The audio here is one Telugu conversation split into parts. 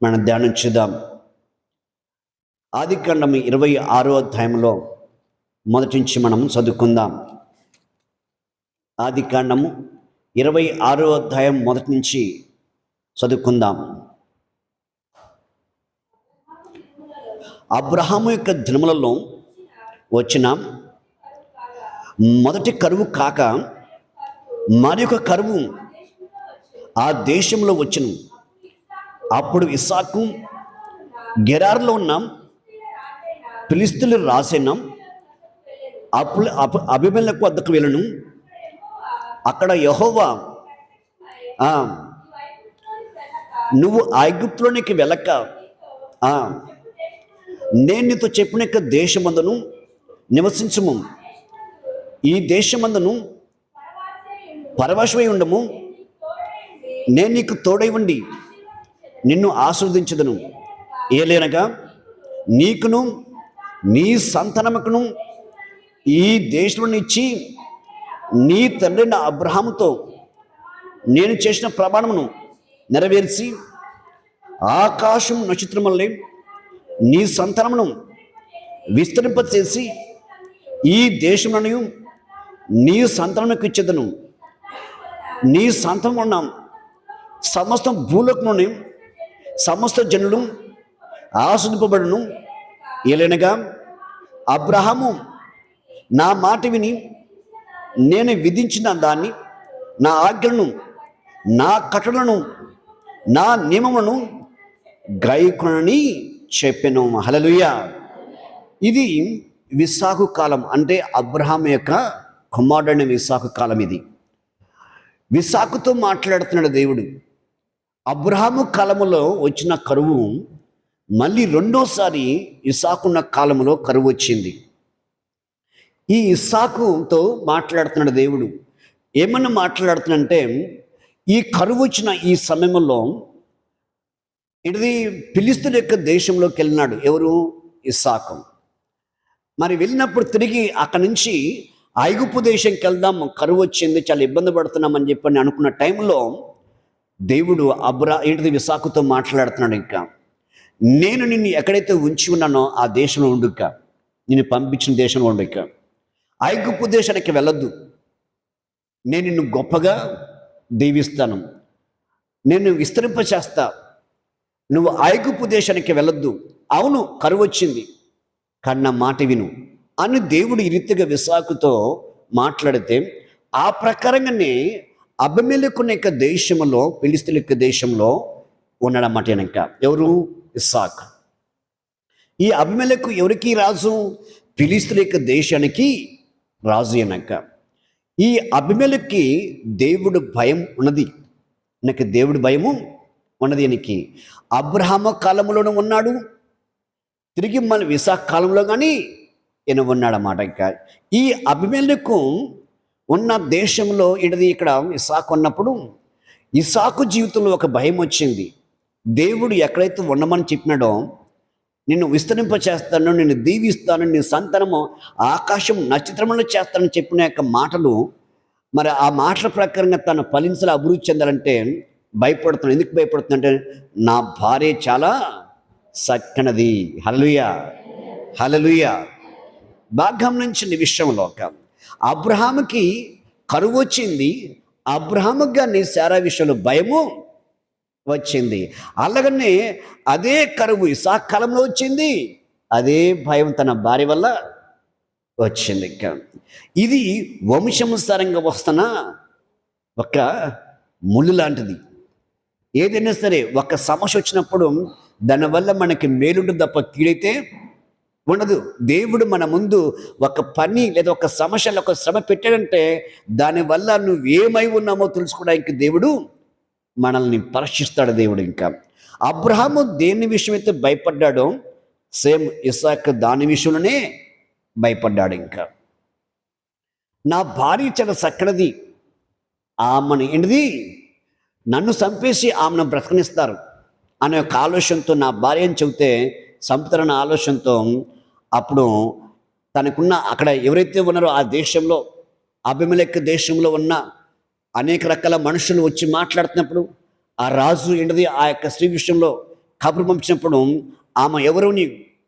మనం ధ్యానించుదాం. ఆదికాండం 26వ అధ్యాయంలో మొదటి నుంచి మనం చదువుకుందాం. ఆదికాండము 26వ అధ్యాయం మొదటి నుంచి చదువుకుందాం. అబ్రహాము యొక్క దినములలో వచ్చిన మొదటి కరువు కాక మరి ఒక కరువు ఆ దేశంలో వచ్చును. అప్పుడు ఇస్సాకు గెరారులో ఉన్న ఫిలిష్తీయుల రాజైన అబీమెలెకు వద్దకు వెళ్ళను. అక్కడ యెహోవా నువ్వు ఐగుప్తులోనికి వెళ్ళక నేను నీతో చెప్పిన యొక్క దేశమందును నివసించము, ఈ దేశమందును పరవశమై ఉండము, నేను నీకు తోడై ఉండి నిన్ను ఆశీర్వదించదును. ఏలైనగా నీకును నీ సంతానముకును ఈ దేశంలో ఇచ్చి నీ తండ్రిన అబ్రహాముతో నేను చేసిన ప్రమాణమును నెరవేర్చి ఆకాశం నక్షత్రములే నీ సంతానమును విస్తరింపచేసి ఈ దేశములను నీ సంతానముకు ఇచ్చేదను. నీ సంతానం ఉన్న సమస్త భూలోకమును సమస్త జనులు ఆశీర్వదింపబడును. ఏలైనగా అబ్రహాము నా మాట విని నేను విధించిన దాన్ని, నా ఆజ్ఞలను, నా కట్టడలను, నా నియమములను గైకొనని చెప్పెను. హల్లెలూయా. ఇది విసాకు కాలం, అంటే అబ్రహాం యొక్క కుమారుడైన విసాకు కాలం. ఇది విసాకుతో మాట్లాడుతున్నాడు దేవుడు. అబ్రహాము కాలములో వచ్చిన కరువు మళ్ళీ రెండోసారి ఇస్సాకున్న కాలంలో కరువు వచ్చింది. ఈ ఇస్సాకుతో మాట్లాడుతున్నాడు దేవుడు. ఏమన్నా మాట్లాడుతున్నంటే, ఈ కరువు వచ్చిన ఈ సమయంలో ఇది ఫిలిష్తీయుల యొక్క దేశంలోకి వెళ్ళినాడు. ఎవరు? ఇస్సాకు. మరి వెళ్ళినప్పుడు తిరిగి అక్కడి నుంచి ఐగుప్తు దేశంకి వెళ్దాం, కరువు వచ్చింది, చాలా ఇబ్బంది పడుతున్నామని చెప్పని అనుకున్న టైంలో దేవుడు ఇస్సాకుతో మాట్లాడుతున్నాడు. ఇంకా నేను నిన్ను ఎక్కడైతే ఉంచి ఉన్నానో ఆ దేశంలో ఉండుక, నిన్ను పంపించిన దేశంలో ఉండుక, ఐగుప్తు దేశానికి వెళ్ళొద్దు, నేను నిన్ను గొప్పగా దీవిస్తాను, నేను విస్తరింపచేస్తా, నువ్వు ఐగుప్తు దేశానికి వెళ్ళొద్దు. అవును కరువు వచ్చింది, కన్న మాట విను అని దేవుడు ఈ రీతిగా ఇస్సాకుతో మాట్లాడితే, ఆ ప్రకారంగానే అబీమెలెకు యొక్క దేశంలో, ఫిలిష్తీయుల యొక్క దేశంలో ఉన్నాడన్నమాట. వెనక ఎవరు? ఇస్సాకు. ఈ అబీమెలెకు ఎవరికి రాజు? ఫిలిష్తీయుల యొక్క దేశానికి రాజు. వెనక ఈ అబీమెలెకుకి దేవుడు భయం ఉన్నది, నాకు దేవుడు భయము ఉన్నది. ఈయనకి అబ్రహాము కాలంలోనూ ఉన్నాడు, తిరిగి మన ఇస్సాకు కాలంలో కానీ ఈయన ఉన్నాడన్నమాట. ఇంకా ఈ అబీమెలెకు ఉన్న దేశంలో ఇక్కడ ఇస్సాకు ఉన్నప్పుడు ఇస్సాకు జీవితంలో ఒక భయం వచ్చింది. దేవుడు ఎక్కడైతే ఉండమని చెప్పినాడో, నిన్ను విస్తరింపచేస్తాను, నిన్ను దీవిస్తాను, నీ సంతానము ఆకాశం నక్షత్రములు చేస్తానని చెప్పిన యొక్క మాటలు, మరి ఆ మాటల ప్రకారంగా తను ఫలించాలి, అభివృద్ధి చెందాలంటే భయపడుతున్నాడు. ఎందుకు భయపడుతుందంటే, నా భార్య చాలా చక్కనది. హల్లెలూయా, హల్లెలూయా. బాగా గమనించిన విషయంలో అబ్రహాముకి కరువు వచ్చింది, అబ్రహాముకి కానీ శారా విషయంలో భయము వచ్చింది. అలాగనే అదే కరువు ఇస్సాకు కాలంలో వచ్చింది, అదే భయం తన భార్య వల్ల వచ్చింది. ఇది వంశంసారంగా వస్తున్న ఒక ముళ్ళు లాంటిది. ఏదైనా సరే ఒక సమస్య వచ్చినప్పుడు దానివల్ల మనకి మేలుంటుంది తప్ప కీడైతే ఉండదు. దేవుడు మన ముందు ఒక పని లేదా ఒక సమస్యలో ఒక శ్రమ పెట్టాడంటే దానివల్ల నువ్వేమై ఉన్నామో తెలుసుకోవడానికి దేవుడు మనల్ని పరీక్షిస్తాడు దేవుడు. ఇంకా అబ్రహాము దేని విషయమైతే భయపడ్డాడో, సేమ్ ఇస్సాకు దాని విషయంలోనే భయపడ్డాడు. ఇంకా నా భార్య చాలా చక్కనిది, ఆమెను ఏంటిది నన్ను చంపేసి ఆమెను బ్రతకనిస్తారు అనే ఒక ఆలోచనతో, నా భార్య అని చెబితే చంపుతారన్న ఆలోచనతో, అప్పుడు తనకున్న అక్కడ ఎవరైతే ఉన్నారో ఆ దేశంలో, అబీమెలెకు దేశంలో ఉన్న అనేక రకాల మనుషులు వచ్చి మాట్లాడుతున్నప్పుడు ఆ రాజు ఏంటిది ఆ యొక్క స్త్రీ విషయంలో కబురు పంపించినప్పుడు ఆమె ఎవరు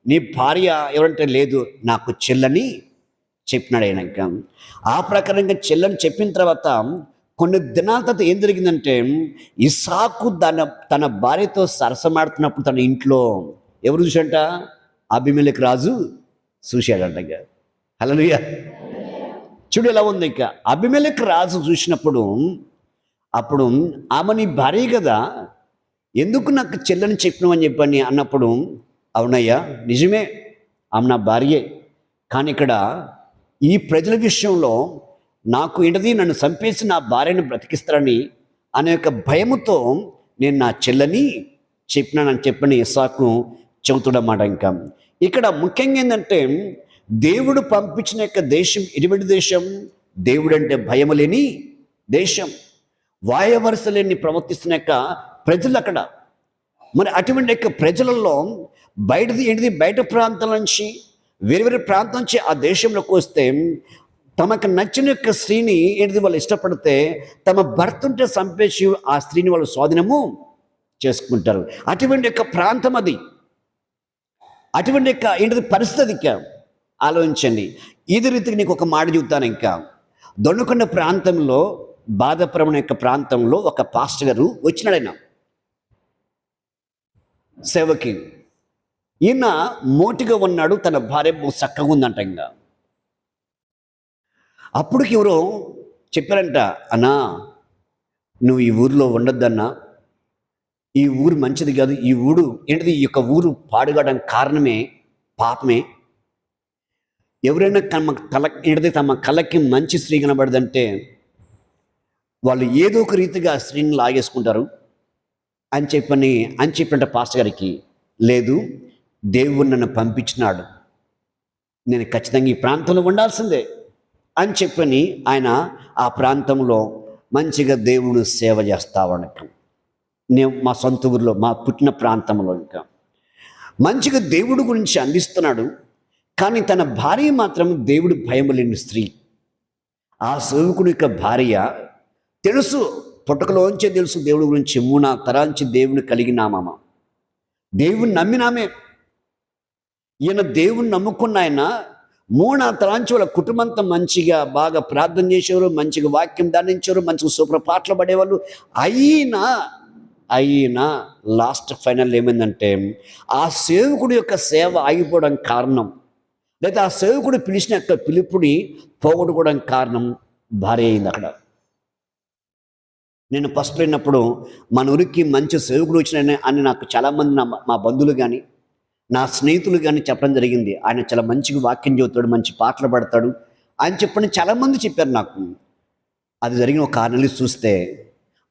నీ భార్య ఎవరంటే లేదు నాకు చెల్లని చెప్పినాడు ఆయన. ఇంకా ఆ ప్రకారంగా చెల్లని చెప్పిన తర్వాత కొన్ని దినాల తర్వాత ఏం జరిగిందంటే ఇస్సాకు తన భార్యతో సరసమాడుతున్నప్పుడు తన ఇంట్లో ఎవరు చూసంట? అబీమెలెకు రాజు చూశాడంట. హల్లెలూయా. చూడు ఎలా ఉంది. ఇక అబీమెలెకు రాజు చూసినప్పుడు అప్పుడు ఆమె నీ భార్య కదా, ఎందుకు నాకు చెల్లని చెప్పినామని చెప్పని అన్నప్పుడు, అవునయ్యా నిజమే ఆమె నా భార్యే, కానీ ఇక్కడ ఈ ప్రజల విషయంలో నాకు ఏంటది నన్ను చంపేసి నా భార్యను బ్రతికిస్తారని అనే యొక్క భయముతో నేను నా చెల్లని చెప్పినానని చెప్పని ఇస్సాకు చెబుతున్నమాట. ఇంకా ఇక్కడ ముఖ్యంగా ఏంటంటే దేవుడు పంపించిన యొక్క దేశం ఎటువంటి దేశం? దేవుడు అంటే భయము లేని దేశం, వాయవరుస లేని ప్రవర్తిస్తున్న యొక్క ప్రజలు అక్కడ. మరి అటువంటి యొక్క ప్రజలలో బయట ప్రాంతాల నుంచి వేరే ప్రాంతం నుంచి ఆ దేశంలోకి వస్తే తమకు నచ్చిన యొక్క స్త్రీని వాళ్ళు ఇష్టపడితే తమ భర్త ఉంటే చంపేసి ఆ స్త్రీని వాళ్ళు స్వాధీనము చేసుకుంటారు. అటువంటి యొక్క ప్రాంతం అది, అటువంటి యొక్క పరిస్థితి. ఆలోచించండి. ఇదే రీతికి నీకు ఒక మాట చెబుతాను. ఇంకా దొండకొండ ప్రాంతంలో బాధపురం యొక్క ప్రాంతంలో ఒక పాస్టర్ గారు వచ్చినాడు. ఆయన సేవకి. ఈయన మోటిగా ఉన్నాడు, తన భార్య చక్కగా ఉందంట. ఇంకా అప్పటికి ఎవరో చెప్పారంట, అన్నా నువ్వు ఈ ఊరిలో ఉండొద్దన్నా, ఈ ఊరు మంచిది కాదు, ఈ ఈ యొక్క ఊరు పాడుగాడానికి కారణమే పాపమే. ఎవరైనా తమ కళ్ళకి మంచి స్త్రీ కనబడదంటే వాళ్ళు ఏదో ఒక రీతిగా ఆ స్త్రీని లాగేసుకుంటారు అని చెప్పినట్ట పాస్టర్ గారికి. లేదు, దేవుడు నన్ను పంపించినాడు, నేను ఖచ్చితంగా ఈ ప్రాంతంలో ఉండాల్సిందే అని చెప్పని ఆయన ఆ ప్రాంతంలో మంచిగా దేవుడు సేవ చేస్తా ఉండటం. నేను మా సొంత ఊరిలో మా పుట్టిన ప్రాంతంలో ఇంకా మంచిగా దేవుడి గురించి అందిస్తున్నాడు. కానీ తన భార్య మాత్రం దేవుడు భయం లేని స్త్రీ. ఆ సేవకుడి యొక్క భార్య తెలుసు, పుట్టకలోంచే తెలుసు దేవుడి గురించి, 3 తరాంచి దేవుని కలిగినామా, దేవుని నమ్మినామే. ఈయన దేవుని నమ్ముకున్న ఆయన 3 తరాంచి వాళ్ళ కుటుంబంతో మంచిగా బాగా ప్రార్థన చేసేవారు, మంచిగా వాక్యం ధ్యానించేవారు, మంచిగా సూపర్ పాటలు పడేవాళ్ళు. అయినా లాస్ట్ ఫైనల్ ఏమైందంటే ఆ సేవకుడి యొక్క సేవ ఆగిపోవడం కారణం, లేదా ఆ సేవకుడు పిలిచిన యొక్క పిలుపుని పోగొట్టుకోవడానికి కారణం భార్య అయింది అక్కడ. నేను ఫస్ట్ వెళ్ళినప్పుడు మన ఊరికి మంచి సేవకుడు వచ్చిన అని నాకు చాలామంది మా బంధువులు కానీ నా స్నేహితులు కానీ చెప్పడం జరిగింది. ఆయన చాలా మంచిగా వాక్యం చెబుతాడు, మంచి పాటలు పాడతాడు అని చెప్పని చాలామంది చెప్పారు నాకు. అది జరిగిన ఒక 6 నెలలు చూస్తే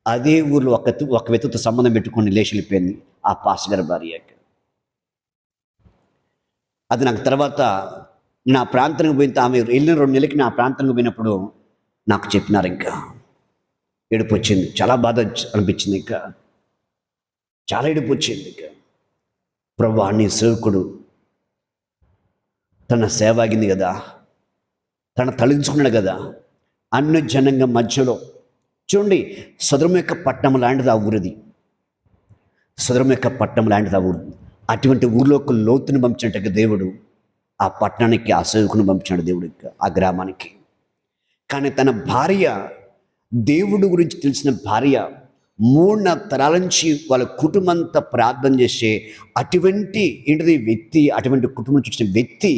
అదే ఊర్లో ఒక వ్యక్తితో సంబంధం పెట్టుకొని లేచి వెళ్ళిపోయింది ఆ పాస్టర్ గారి భార్య. అది నాకు తర్వాత నా ప్రాంతానికి పోయిన ఆమె వెళ్ళిన 2 నెలలకి నా ప్రాంతానికి పోయినప్పుడు నాకు చెప్పినారు. ఇంకా ఏడుపు వచ్చింది, చాలా బాధ అనిపించింది, ఇంకా చాలా ఏడుపు వచ్చింది. ఇంకా ప్రభువా, నీ సేవకుడు తన సేవ ఆగింది కదా, తన తలించుకున్నాడు కదా, అన్ని జనంగా మధ్యలో. చూడండి, సొదొమ యొక్క పట్టణం లాంటిది ఆ ఊరిది, సొదొమ యొక్క పట్టణం లాంటిది ఆ ఊరు. అటువంటి ఊరిలోకి లోతుని పంపించినట్టు దేవుడు ఆ పట్టణానికి ఆ సేవకుని పంపించాడు దేవుడు ఆ గ్రామానికి. కానీ తన భార్య, దేవుడు గురించి తెలిసిన భార్య, 3 తరాల నుంచి వాళ్ళ కుటుంబంతో ప్రార్థన చేసే అటువంటి వ్యక్తి, అటువంటి కుటుంబం చూసిన వ్యక్తి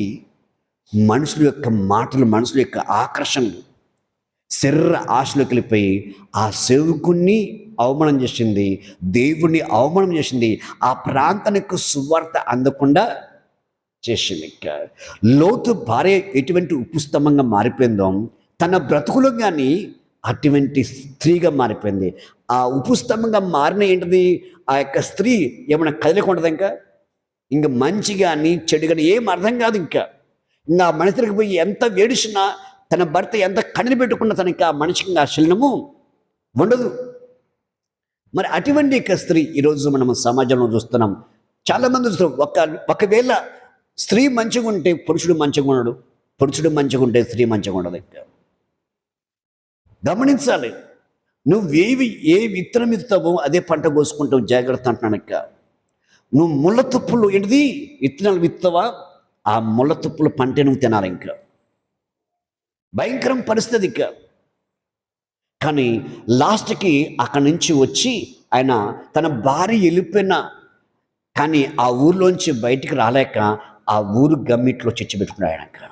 మనుషుల యొక్క మాటలు, మనుషుల యొక్క ఆకర్షణలు, శరీర ఆశలోకి వెళ్ళిపోయి ఆ సేవకుని అవమానం చేసింది, దేవుణ్ణి అవమానం చేసింది, ఆ ప్రాంతానికి సువార్త అందకుండా చేసింది. లోతు భార్య ఎటువంటి ఉపస్తంభంగా మారిపోయిందో తన బ్రతుకులో కానీ అటువంటి స్త్రీగా మారిపోయింది. ఆ ఉపస్తంభంగా మారిన ఆ యొక్క స్త్రీ ఏమైనా కదలకుండదు. ఇంకా మంచి కానీ చెడు కానీ ఏం అర్థం కాదు. ఇంకా ఆ మనిషికి పోయి ఎంత వేడిసినా, తన భర్త ఎంత కన్నీరు పెట్టుకున్నా తనకి ఆ మనిషికి ఆ శీలనము ఉండదు. మరి అటువంటి యొక్క స్త్రీ ఈరోజు మనం సమాజంలో చూస్తున్నాం, చాలామంది చూస్తున్నాం. ఒకవేళ స్త్రీ మంచిగా ఉంటే పురుషుడు మంచిగా ఉండడు, పురుషుడు మంచిగా ఉంటే స్త్రీ మంచిగా ఉండదు. ఇంకా గమనించాలి, నువ్వు ఏ విత్తనం ఇస్తావో అదే పంట కోసుకుంటావు, జాగ్రత్త అంటున్నాను. ఇంకా నువ్వు ముళ్ళ తుప్పులు ఏంటిది విత్తనాలు విత్తవా, ఆ ముళ్ళ తుప్పులు పంటే నువ్వు తినాలి. ఇంకా భయంకరం పరిస్థితి ఇంకా. కానీ లాస్ట్కి అక్కడి నుంచి వచ్చి ఆయన తన భార్య వెళ్ళిపోయిన, కానీ ఆ ఊర్లోంచి బయటికి రాలేక ఆ ఊరు గమ్మిట్లో చర్చి పెట్టుకున్నాడు ఆయన.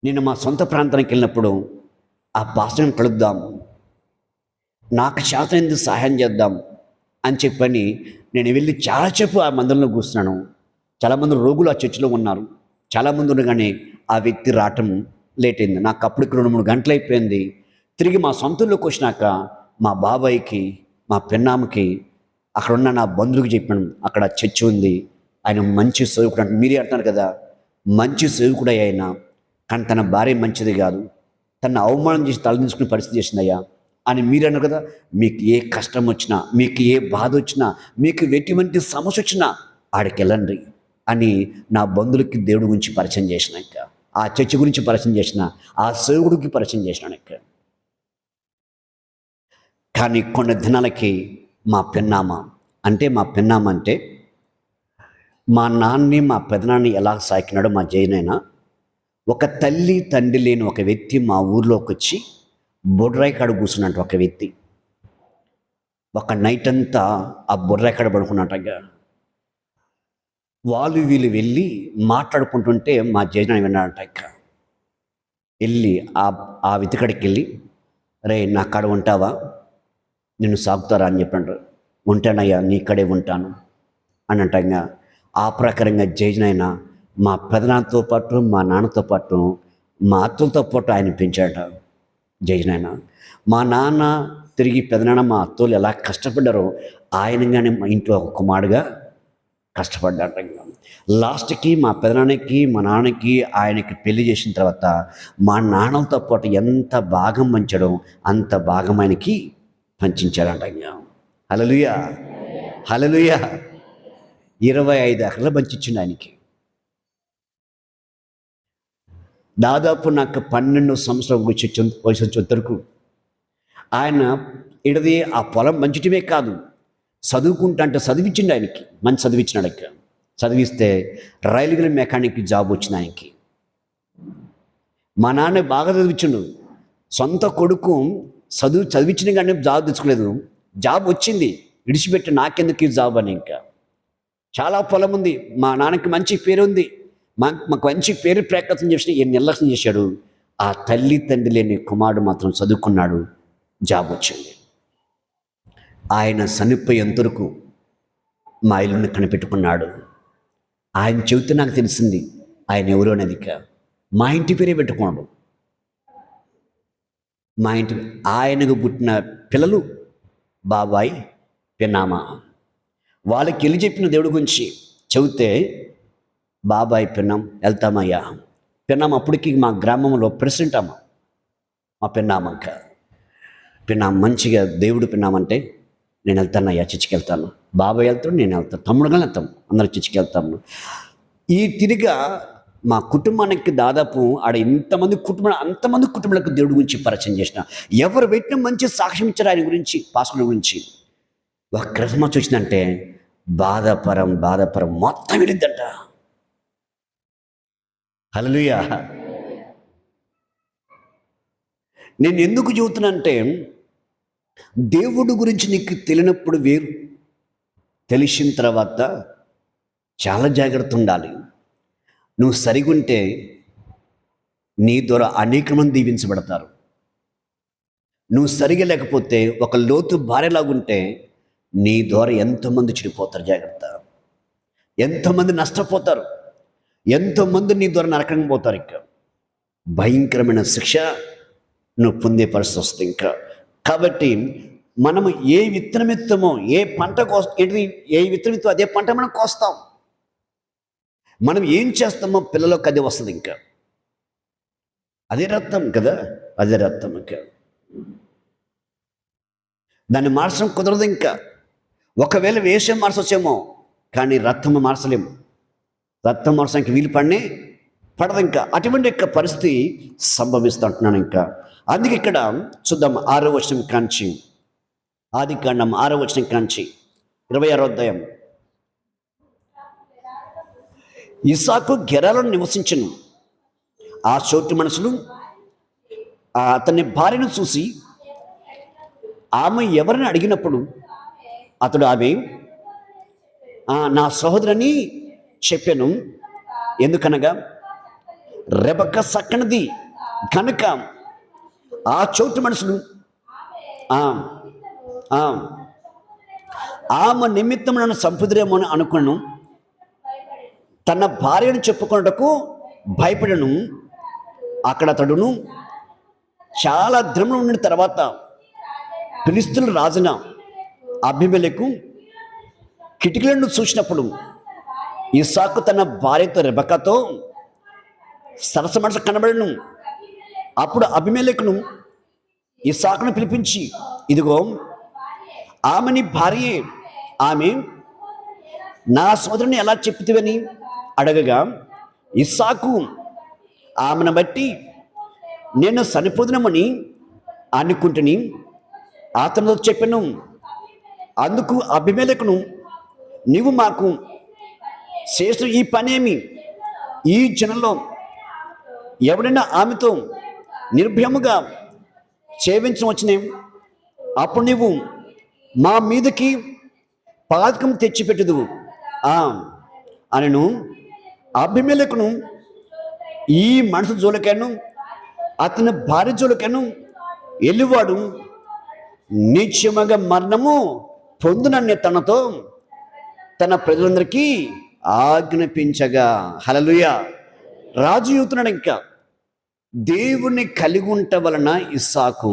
నేను మా సొంత ప్రాంతానికి వెళ్ళినప్పుడు ఆ పాస్టర్ని కలుద్దాం, నాకు చేతనైంది సహాయం చేద్దాం అని చెప్పని నేను వెళ్ళి చాలాసేపు ఆ మందిరంలో కూర్చున్నాను. చాలామంది రోగులు ఆ చర్చిలో ఉన్నారు. చాలామంది ఉండగానే ఆ వ్యక్తి రావటం లేట్ అయింది. నాకు అప్పటికి 2-3 గంటలు అయిపోయింది. తిరిగి మా సొంతూరులోకి వచ్చినాక మా బాబాయ్కి, మా పెన్నామకి, అక్కడ ఉన్న నా బంధువుకి చెప్పాను, అక్కడ చర్చి ఉంది, ఆయన మంచి సేవకుడు అంటే. మీరే అంటున్నారు కదా, మంచి సేవకుడే ఆయన, కానీ తన భార్య మంచిది కాదు, తను అవమానం చేసి తలదించుకునే పరిస్థితి చేసిందయ్యా అని మీరు అన్నారు కదా. మీకు ఏ కష్టం వచ్చినా, మీకు ఏ బాధ వచ్చినా, మీకు ఎటువంటి సమస్య వచ్చినా ఆడికి వెళ్ళండి అని నా బంధువులకి దేవుడి గురించి పరిచయం చేసిన, ఇంకా ఆ చర్చి గురించి పరిచయం చేసిన, ఆ సేవకుడికి పరిచయం చేసినాను ఇంకా. కానీ కొన్ని దినాలకి మా పెన్నామ అంటే మా నాన్నని మా పెదనాన్ని ఎలా సాకినాడో మా జైనైనా, ఒక తల్లి తండ్రి లేని ఒక వ్యక్తి మా ఊర్లోకి వచ్చి బొడ్రాయి కాడ కూర్చున్నట్టు ఒక వ్యక్తి. ఒక నైట్ అంతా ఆ బొడ్రాయి కాడ పడుకున్నట్టుగా వాళ్ళు వీళ్ళు వెళ్ళి మాట్లాడుకుంటుంటే మా జైన విన్నాడంట. ఇంకా వెళ్ళి ఆ వెతికడికి వెళ్ళి, రే నా కాడ ఉంటావా, నిన్ను సాగుతారా అని చెప్పండి. ఉంటానయ్యా, నీ కడే ఉంటాను అని అంటంగా. ఆ ప్రకారంగా జైనైనా మా పెదనాన్నతో పాటు, మా నాన్నతో పాటు, మా అత్తలతో పాటు ఆయన పెంచాట జైనైనా. మా నాన్న తిరిగి పెదనాన్న, మా అత్తలు ఎలా కష్టపడ్డారో ఆయనగానే మా ఇంట్లో ఒక కుమారుడుగా కష్టపడ్డాట. లాస్ట్కి మా పెదనాన్నకి, మా నాన్నకి ఆయనకి పెళ్లి చేసిన తర్వాత మా నాన్నలతో పాటు ఎంత భాగం పంచాడో అంత భాగం ఆయనకి పంచాడంట. హల్లెలూయా, హల్లెలూయా. 25 ఎకరాలు పంచిచ్చిండు ఆయనకి. దాదాపు నాకు 12 సంవత్సరాల వయసు వచ్చేంతవరకు ఆయన ఇడది ఆ పొలం పంచటమే కాదు, చదువుకుంటా అంటే చదివించిండు ఆయనకి, మంచి చదివించినాడు. ఇంకా చదివిస్తే రైల్వే మెకానిక్ జాబ్ వచ్చింది ఆయనకి. మా నాన్న బాగా చదివించిండు, సొంత కొడుకు చదివించిన కానీ జాబ్ తెచ్చుకోలేదు, జాబ్ వచ్చింది, విడిచిపెట్టి నాకెందుకు ఈ జాబ్ అని. ఇంకా చాలా పొలం ఉంది, మా నాన్నకి మంచి పేరు ఉంది, మాకు మంచి పేరు ప్రఖ్యాతం చేసిన ఏ నిర్లక్ష్యం చేశాడు. ఆ తల్లి తండ్రి లేని కుమారుడు మాత్రం చదువుకున్నాడు, జాబ్ వచ్చింది. ఆయన చనిపోయేంతవరకు మా ఇల్లుని కనిపెట్టుకున్నాడు. ఆయన చెబితే నాకు తెలిసింది ఆయన ఎవరు అనేది. మా ఇంటి పేరే పెట్టుకున్నాడు. మా ఇంటి ఆయనకు పుట్టిన పిల్లలు బాబాయ్, పెన్నామ. వాళ్ళకి వెళ్ళి చెప్పిన దేవుడి గురించి చెబితే బాబాయ్, పెన్నాం వెళ్తామయ్యా. పెన్నాం అప్పటికి మా గ్రామంలో ప్రెసిడెంట్ అమ్మ, మా పెన్నామక్క. పెన్నాం మంచిగా దేవుడు పెన్నామంటే నేను వెళ్తానయ్యా, చర్చికి వెళ్తాను. బాబాయ్ వెళ్తాడు, నేను వెళ్తాను, తమ్ముడుగా వెళ్తాం, అందరూ చర్చికి వెళ్తాము. ఈ తిరిగా మా కుటుంబానికి దాదాపు ఆడ ఇంతమంది అంతమంది కుటుంబాలకు దేవుడి గురించి పరిచయం చేసిన, ఎవరు పెట్టిన మంచి సాక్ష్యం ఇచ్చారు ఆయన గురించి, పాస్టర్ గురించి. ఒక క్రిస్మస్ వచ్చిందంటే బాధపరం మొత్తం విడిద్దంట. హల్లెలూయా. నేను ఎందుకు చెబుతున్నానంటే, దేవుడి గురించి నీకు తెలియనప్పుడు వేరు, తెలిసిన తర్వాత చాలా జాగ్రత్త ఉండాలి. నువ్వు సరిగుంటే నీ ద్వారా అనేక మంది దీవించబడతారు. నువ్వు సరిగా లేకపోతే ఒక లోతు భార్యలాగుంటే నీ ద్వారా ఎంతోమంది చెడిపోతారు. జాగ్రత్త. ఎంతోమంది నష్టపోతారు, ఎంతోమంది నీ ద్వారా నరకంగా పోతారు. ఇంకా భయంకరమైన శిక్ష నువ్వు పొందే పరిస్థితి వస్తుంది. ఇంకా కాబట్టి మనము ఏ విత్తనం ఎత్తామో, ఏ పంట ఏ విత్తనం ఎత్తామో అదే పంట మనం కోస్తాం. మనం ఏం చేస్తామో పిల్లలకు అదే వస్తుంది. ఇంకా అదే రక్తం కదా, అదే రక్తం. ఇంకా దాన్ని మార్చడం కుదరదు. ఇంకా ఒకవేళ వేషం మార్చొచ్చేమో, కానీ రక్తం మార్చలేము. రక్తం మార్చడానికి వీలు పడదు. ఇంకా అటువంటి యొక్క పరిస్థితి సంభవిస్తూ అంటున్నాను. ఇంకా అందుకే ఇక్కడ చూద్దాం 6వ వచనం కాంచి, ఆదికాండం 6వ వచనం కాంచి 26వ అధ్యాయం. ఇస్సాకు గెరాలను నివసించెను. ఆ చోటు మనుషులు అతని భార్యను చూసి ఆమె ఎవరిని అడిగినప్పుడు అతడు ఆమె నా సహోదరని చెప్పాను. ఎందుకనగా రెబెక్క చక్కనిది కనుక ఆ చోటు మనుషులు ఆమె నిమిత్తం నన్ను చంపుదురేమో అని అనుకున్నాను. తన భార్యను చెప్పుకున్నటకు భయపడను. అక్కడ అతడును చాలా దినములు ఉండిన తర్వాత ఫిలిష్తీయుల రాజున అబీమెలెకు కిటికీలను చూసినప్పుడు ఇస్సాకు తన భార్యతో రెబెక్కతో సరసమనస కనబడను. అప్పుడు అబీమెలెకును ఇస్సాకును పిలిపించి, ఇదిగో ఆమె నీ భార్యే, ఆమె నా సోదరుని ఎలా చెప్తివని అడగగా ఇస్సాకు ఆమెను బట్టి నేను చనిపోదునమని అనుకుంటుని అతనితో చెప్పాను. అందుకు అబీమెలెకును, నీవు మాకు చేసిన ఈ పనేమి? ఈ జనంలో ఎవడైనా ఆమెతో నిర్భయముగా సేవించవచ్చునే? అప్పుడు నీవు మా మీదకి పాతకం తెచ్చిపెట్టదు అనను. అబీమెలెకును ఈ మనుషు జోలికను అతని భార్య జోలికను ఎల్లువాడు నిశ్చయముగా మరణము పొందునని తనతో తన ప్రజలందరికీ ఆజ్ఞాపించగా. హల్లెలూయా. రాజు చెబుతున్నాడు, ఇంకా దేవుణ్ణి కలిగి ఉంట వలన ఇస్సాకు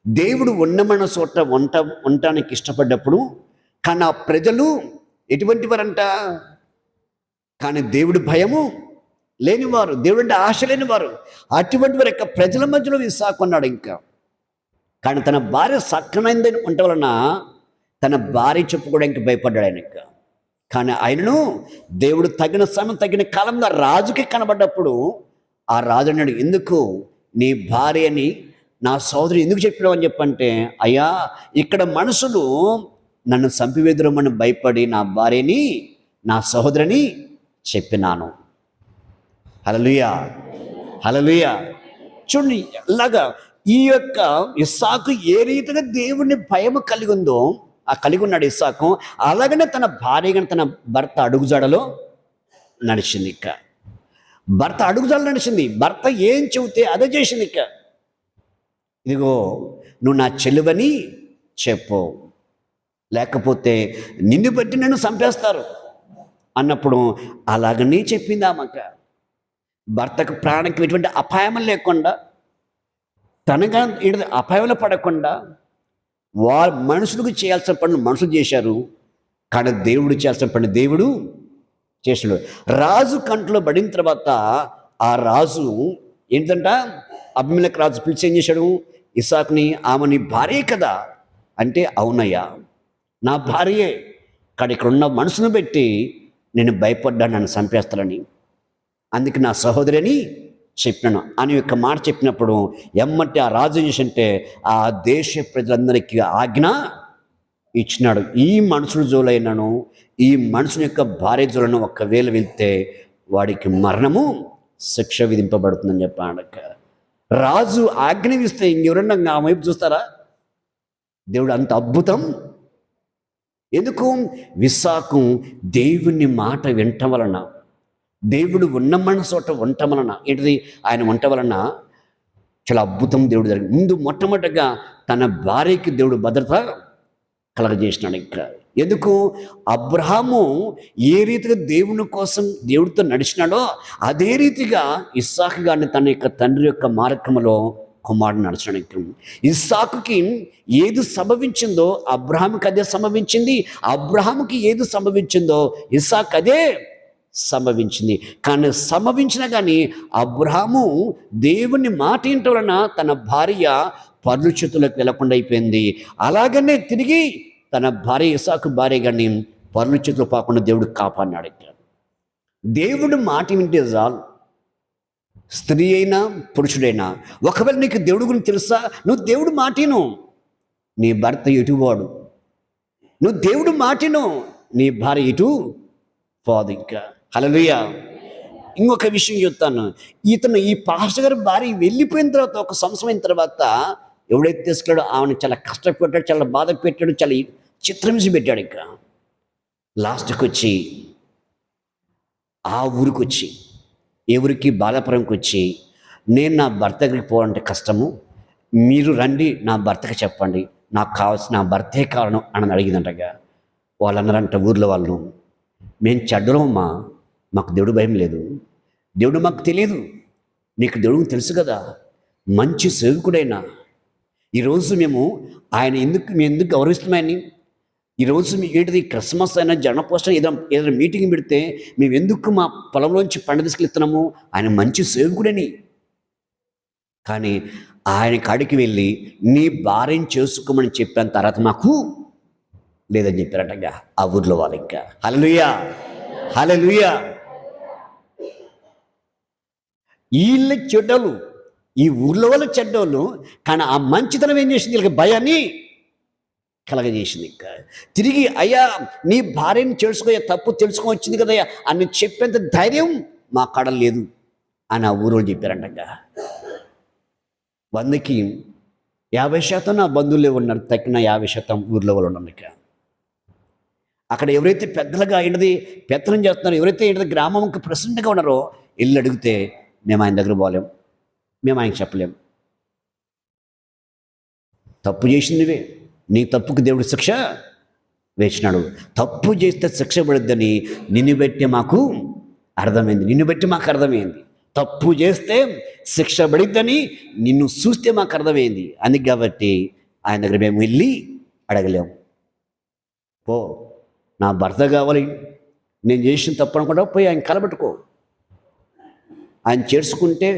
దేవుడు ఉన్నమన్న చోట ఉండటానికి ఇష్టపడ్డప్పుడు, కానీ ఆ ప్రజలు ఎటువంటి వారంట? కానీ దేవుడి భయము లేనివారు, దేవుడు అంటే ఆశ లేనివారు, అటువంటి వారి యొక్క ప్రజల మధ్యలో ఇస్సాకు ఉన్నాడు. ఇంకా కానీ తన భార్య సక్కనైందని ఉండటం వలన తన భార్య చెప్పుకోవడానికి భయపడ్డాడు ఆయన. ఇంకా కానీ ఆయనను దేవుడు తగిన సమయం తగిన కాలంలో రాజుకి కనబడ్డప్పుడు ఆ రాజు అన్నాడు, ఎందుకు నీ భార్యని నా సోదరు ఎందుకు చెప్పినావు అని చెప్పంటే, అయ్యా ఇక్కడ మనుషులు నన్ను చంపివేదురమని భయపడి నా భార్యని నా సహోదరిని చెప్పినాను. హల్లెలూయా, హల్లెలూయా. చూడండి, అలాగా ఈ యొక్క ఇస్సాకు ఏ రీతిగా దేవుని భయం కలిగి ఉందో కలిగి ఉన్నాడు ఇస్సాకు, అలాగనే తన భార్య కానీ తన భర్త అడుగుజాడలో నడిచింది. ఇక భర్త అడుగుజాడలో నడిచింది. భర్త ఏం చెబితే అదే చేసింది. ఇక ఇదిగో నువ్వు నా చెలువని చెప్పు, లేకపోతే నిన్ను బట్టి నన్ను చంపేస్తారు అన్నప్పుడు అలాగనే చెప్పింది ఆమెక. భర్తకు ప్రాణానికి ఎటువంటి అపాయం లేకుండా, తనగా అపాయంలో పడకుండా వారు మనుషులకు చేయాల్సిన పనులు మనుషులు చేశారు, కానీ దేవుడు చేయాల్సిన పని దేవుడు చేశాడు. రాజు కంట్లో పడిన తర్వాత ఆ రాజు ఏంటంట, అబీమెలెకు రాజు పిలిచి ఏం చేశాడు, ఇస్సాకుని, ఆమె నీ భార్యే కదా అంటే, అవునయ్యా నా భార్యే, కానీ ఇక్కడ ఉన్న మనసును పెట్టి నేను భయపడ్డాను, నన్ను చంపేస్తానని, అందుకే నా సహోదరిని చెప్పినాను అని యొక్క మాట చెప్పినప్పుడు ఎమ్మటి ఆ రాజు చేసంటే ఆ దేశ ప్రజలందరికీ ఆజ్ఞ ఇచ్చినాడు, ఈ మనుషుల జోలైనను ఈ మనుషుని యొక్క భార్య జోలను ఒక్కవేళ వెళ్తే వాడికి మరణము శిక్ష విధింపబడుతుందని చెప్పాడు. రాజు ఆజ్ఞ ఇస్తే ఇంకెవరన్నా ఆ వైపు చూస్తారా? దేవుడు అంత అద్భుతం. ఎందుకు? ఇస్సాకు దేవుని మాట వినటం వలన, దేవుడు ఉన్నమన్న చోట ఉండటం వలన, ఏంటిది ఆయన ఉండటం వలన చాలా అద్భుతం దేవుడు జరిగింది. ముందు మొట్టమొదటిగా తన భార్యకి దేవుడు భద్రత కలగజేసినాడు. ఇంకా ఎందుకు? అబ్రహాము ఏ రీతిగా దేవుని కోసం దేవుడితో నడిచినాడో అదే రీతిగా ఇస్సాకు గారిని తన యొక్క తండ్రి యొక్క మార్గంలో కుమారుడు నడిచినాడు. ఇస్సాకుకి ఏది సంభవించిందో అబ్రహాముకి అదే సంభవించింది, అబ్రహాముకి ఏది సంభవించిందో ఇస్సాకు అదే సంభవించింది. కానీ సంభవించినా కానీ అబ్రహాము దేవుని మాట వినటం వలన తన భార్య పరుల చేతులకు వెళ్లకుండా అయిపోయింది. అలాగనే తిరిగి తన భార్య ఇస్సాకు భార్య కానీ పరుల చేతులు పోకుండా దేవుడు కాపాడినాడు. దేవుడు మాట వింటే చాలు, స్త్రీ అయినా పురుషుడైనా. ఒకవేళ నీకు దేవుడి గురించి తెలుసా, నువ్వు దేవుడు మాటను, నీ భర్త ఎటువాడు, నువ్వు దేవుడు మాటిను, నీ భార్య ఇటు పోదు ఇంకా. హల్లెలూయా. ఇంకొక విషయం చెప్తాను. ఈ పాస్టర్ గారి భార్య వెళ్ళిపోయిన తర్వాత, ఒక సంవత్సరం అయిన తర్వాత, ఎవడైతే తీసుకెళ్ళాడో ఆమెను చాలా కష్టపెట్టాడు, చాలా బాధ పెట్టాడు, చాలా చిత్రహింస పెట్టాడు. ఇంకా లాస్ట్కి వచ్చి ఆ ఊరికి వచ్చి, ఏ ఊరికి, బాలాపురంకి వచ్చి, నేను నా భర్త దగ్గరికి పోవాలంటే కష్టము, మీరు రండి నా భర్తకి చెప్పండి, నాకు కావాల్సిన నా భర్తే కారణం అని అడిగిందంటగా. వాళ్ళు అన్నారంట ఊర్లో వాళ్ళు, మేము చెడ్డలమ్మా, మాకు దేవుడు భయం లేదు, దేవుడు మాకు తెలియదు, నీకు దేవుడు తెలుసు కదా, మంచి సేవకుడైనా. ఈరోజు మేము ఎందుకు గౌరవిస్తున్నామని, ఈరోజు ఏంటిది క్రిస్మస్ అయినా, జన్మపోస్టర్ ఏదైనా మీటింగ్ పెడితే మేము ఎందుకు మా పొలంలోంచి పంట తీసుకెళ్తున్నాము, ఆయన మంచి సేవకుడని. కానీ ఆయన కాడికి వెళ్ళి నీ భార్యను చేసుకోమని చెప్పిన తర్వాత మాకు లేదని చెప్పారటగా ఆ ఊర్లో వాళ్ళు. ఇంకా హల్లెలూయా, హల్లెలూయా. వీళ్ళ చెడ్డలు, ఈ ఊర్లో వాళ్ళ చెడ్డోళ్ళు, కానీ ఆ మంచితనం ఏం చేసింది, వీళ్ళకి భయాన్ని కలగజేసింది. ఇంకా తిరిగి అయ్యా నీ భార్యను తప్పు తెలుసుకొని వచ్చింది కదయ్యా అని చెప్పేంత ధైర్యం మా కాడ లేదు అని ఆ ఊరు చెప్పారంటగా. 100కి 50% నా బంధువులే ఉన్నారు, తక్కిన 50% ఊర్లో వాళ్ళు ఉన్నారు. ఇక అక్కడ ఎవరైతే పెద్దలుగా పెత్తనం చేస్తున్నారో, ఎవరైతే గ్రామంకి ప్రెసిడెంట్గా ఉన్నారో, ఇల్లు అడిగితే మేము ఆయన దగ్గర పోలేం, మేము ఆయనకి చెప్పలేం. తప్పు చేసిందివే, నీ తప్పుకు దేవుడు శిక్ష వేసినాడు. తప్పు చేస్తే శిక్ష పడుద్దని నిన్ను బట్టి మాకు అర్థమైంది. తప్పు చేస్తే శిక్ష పడిద్దని నిన్ను చూస్తే మాకు అర్థమైంది. అందుకు కాబట్టి ఆయన దగ్గర మేము వెళ్ళి అడగలేము. పో, నా భర్త కావాలి, నేను చేసిన తప్పు అనుకుంటా, పోయి ఆయన కలబెట్టుకో. ఆయన చేసుకుంటే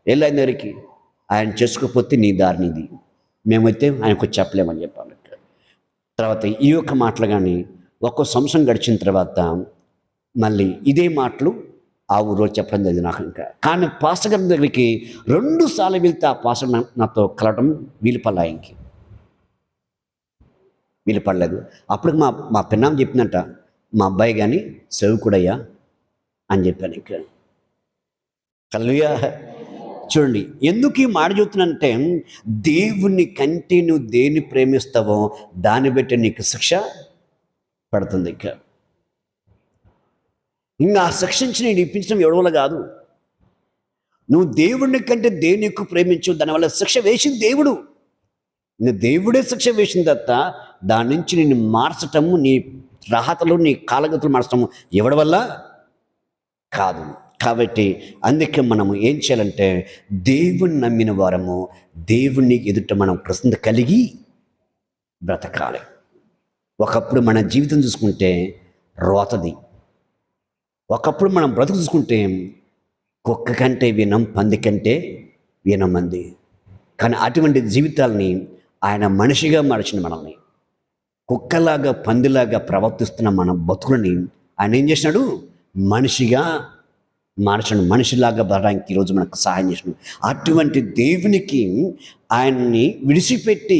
వెళ్ళి ఆయన దగ్గరికి, ఆయన చేసుకోకపోతే నీ దారినిది, మేమైతే ఆయనకు చెప్పలేమని చెప్పాను. తర్వాత ఈ యొక్క మాటలు కానీ ఒక్కో సంవత్సరం గడిచిన తర్వాత మళ్ళీ ఇదే మాటలు ఆ ఊరిలో చెప్పడం జరిగింది నాకు. ఇంకా కానీ పాస్టర్ గారి దగ్గరికి 2 సార్లు వెళ్తే ఆ పాస్టర్ నాతో కలవటం వీలు పడలేదు. అప్పుడు మా పిన్నాం చెప్పిందంట, మా అబ్బాయి కానీ సేవకుడయ్యా అని చెప్పాను. ఇంకా హల్లెలూయా. చూడండి, ఎందుకు ఈ మాట చెబుతున్నానంటే, దేవుని కంటే నువ్వు దేన్ని ప్రేమిస్తావో దాన్ని బట్టి నీకు శిక్ష పడుతుంది. ఇంకా ఆ శిక్ష నుంచి నేను ఇప్పించడం ఎవరి వల్ల కాదు. నువ్వు దేవుడిని కంటే దేన్ని ఎక్కువ ప్రేమించు, దానివల్ల శిక్ష వేసింది దేవుడు. దేవుడే శిక్ష వేసిన తర్వాత దాని నుంచి నిన్ను మార్చటము, నీ రాహతలు, నీ కాలగతులు మార్చటము ఎవడి వల్ల కాదు. కాబట్టి అందుకే మనము ఏం చేయాలంటే, దేవుని నమ్మిన వారము దేవుని ఎదుట మనం ప్రసన్న కలిగి బ్రతకాలి. ఒకప్పుడు మన జీవితం చూసుకుంటే రోతది, ఒకప్పుడు మనం బ్రతుకు చూసుకుంటే కుక్క కంటే వినం, పంది కంటే వినమంది. కానీ అటువంటి జీవితాలని ఆయన మనిషిగా మార్చిన మనల్ని, కుక్కలాగా పందిలాగా ప్రవర్తిస్తున్న మన బతుకులని ఆయన ఏం చేసినాడు, మనిషిగా మార్చండి, మనిషిలాగా బతకడానికి ఈరోజు మనకు సహాయం చేసినాడు. అటువంటి దేవునికి ఆయన్ని విడిచిపెట్టి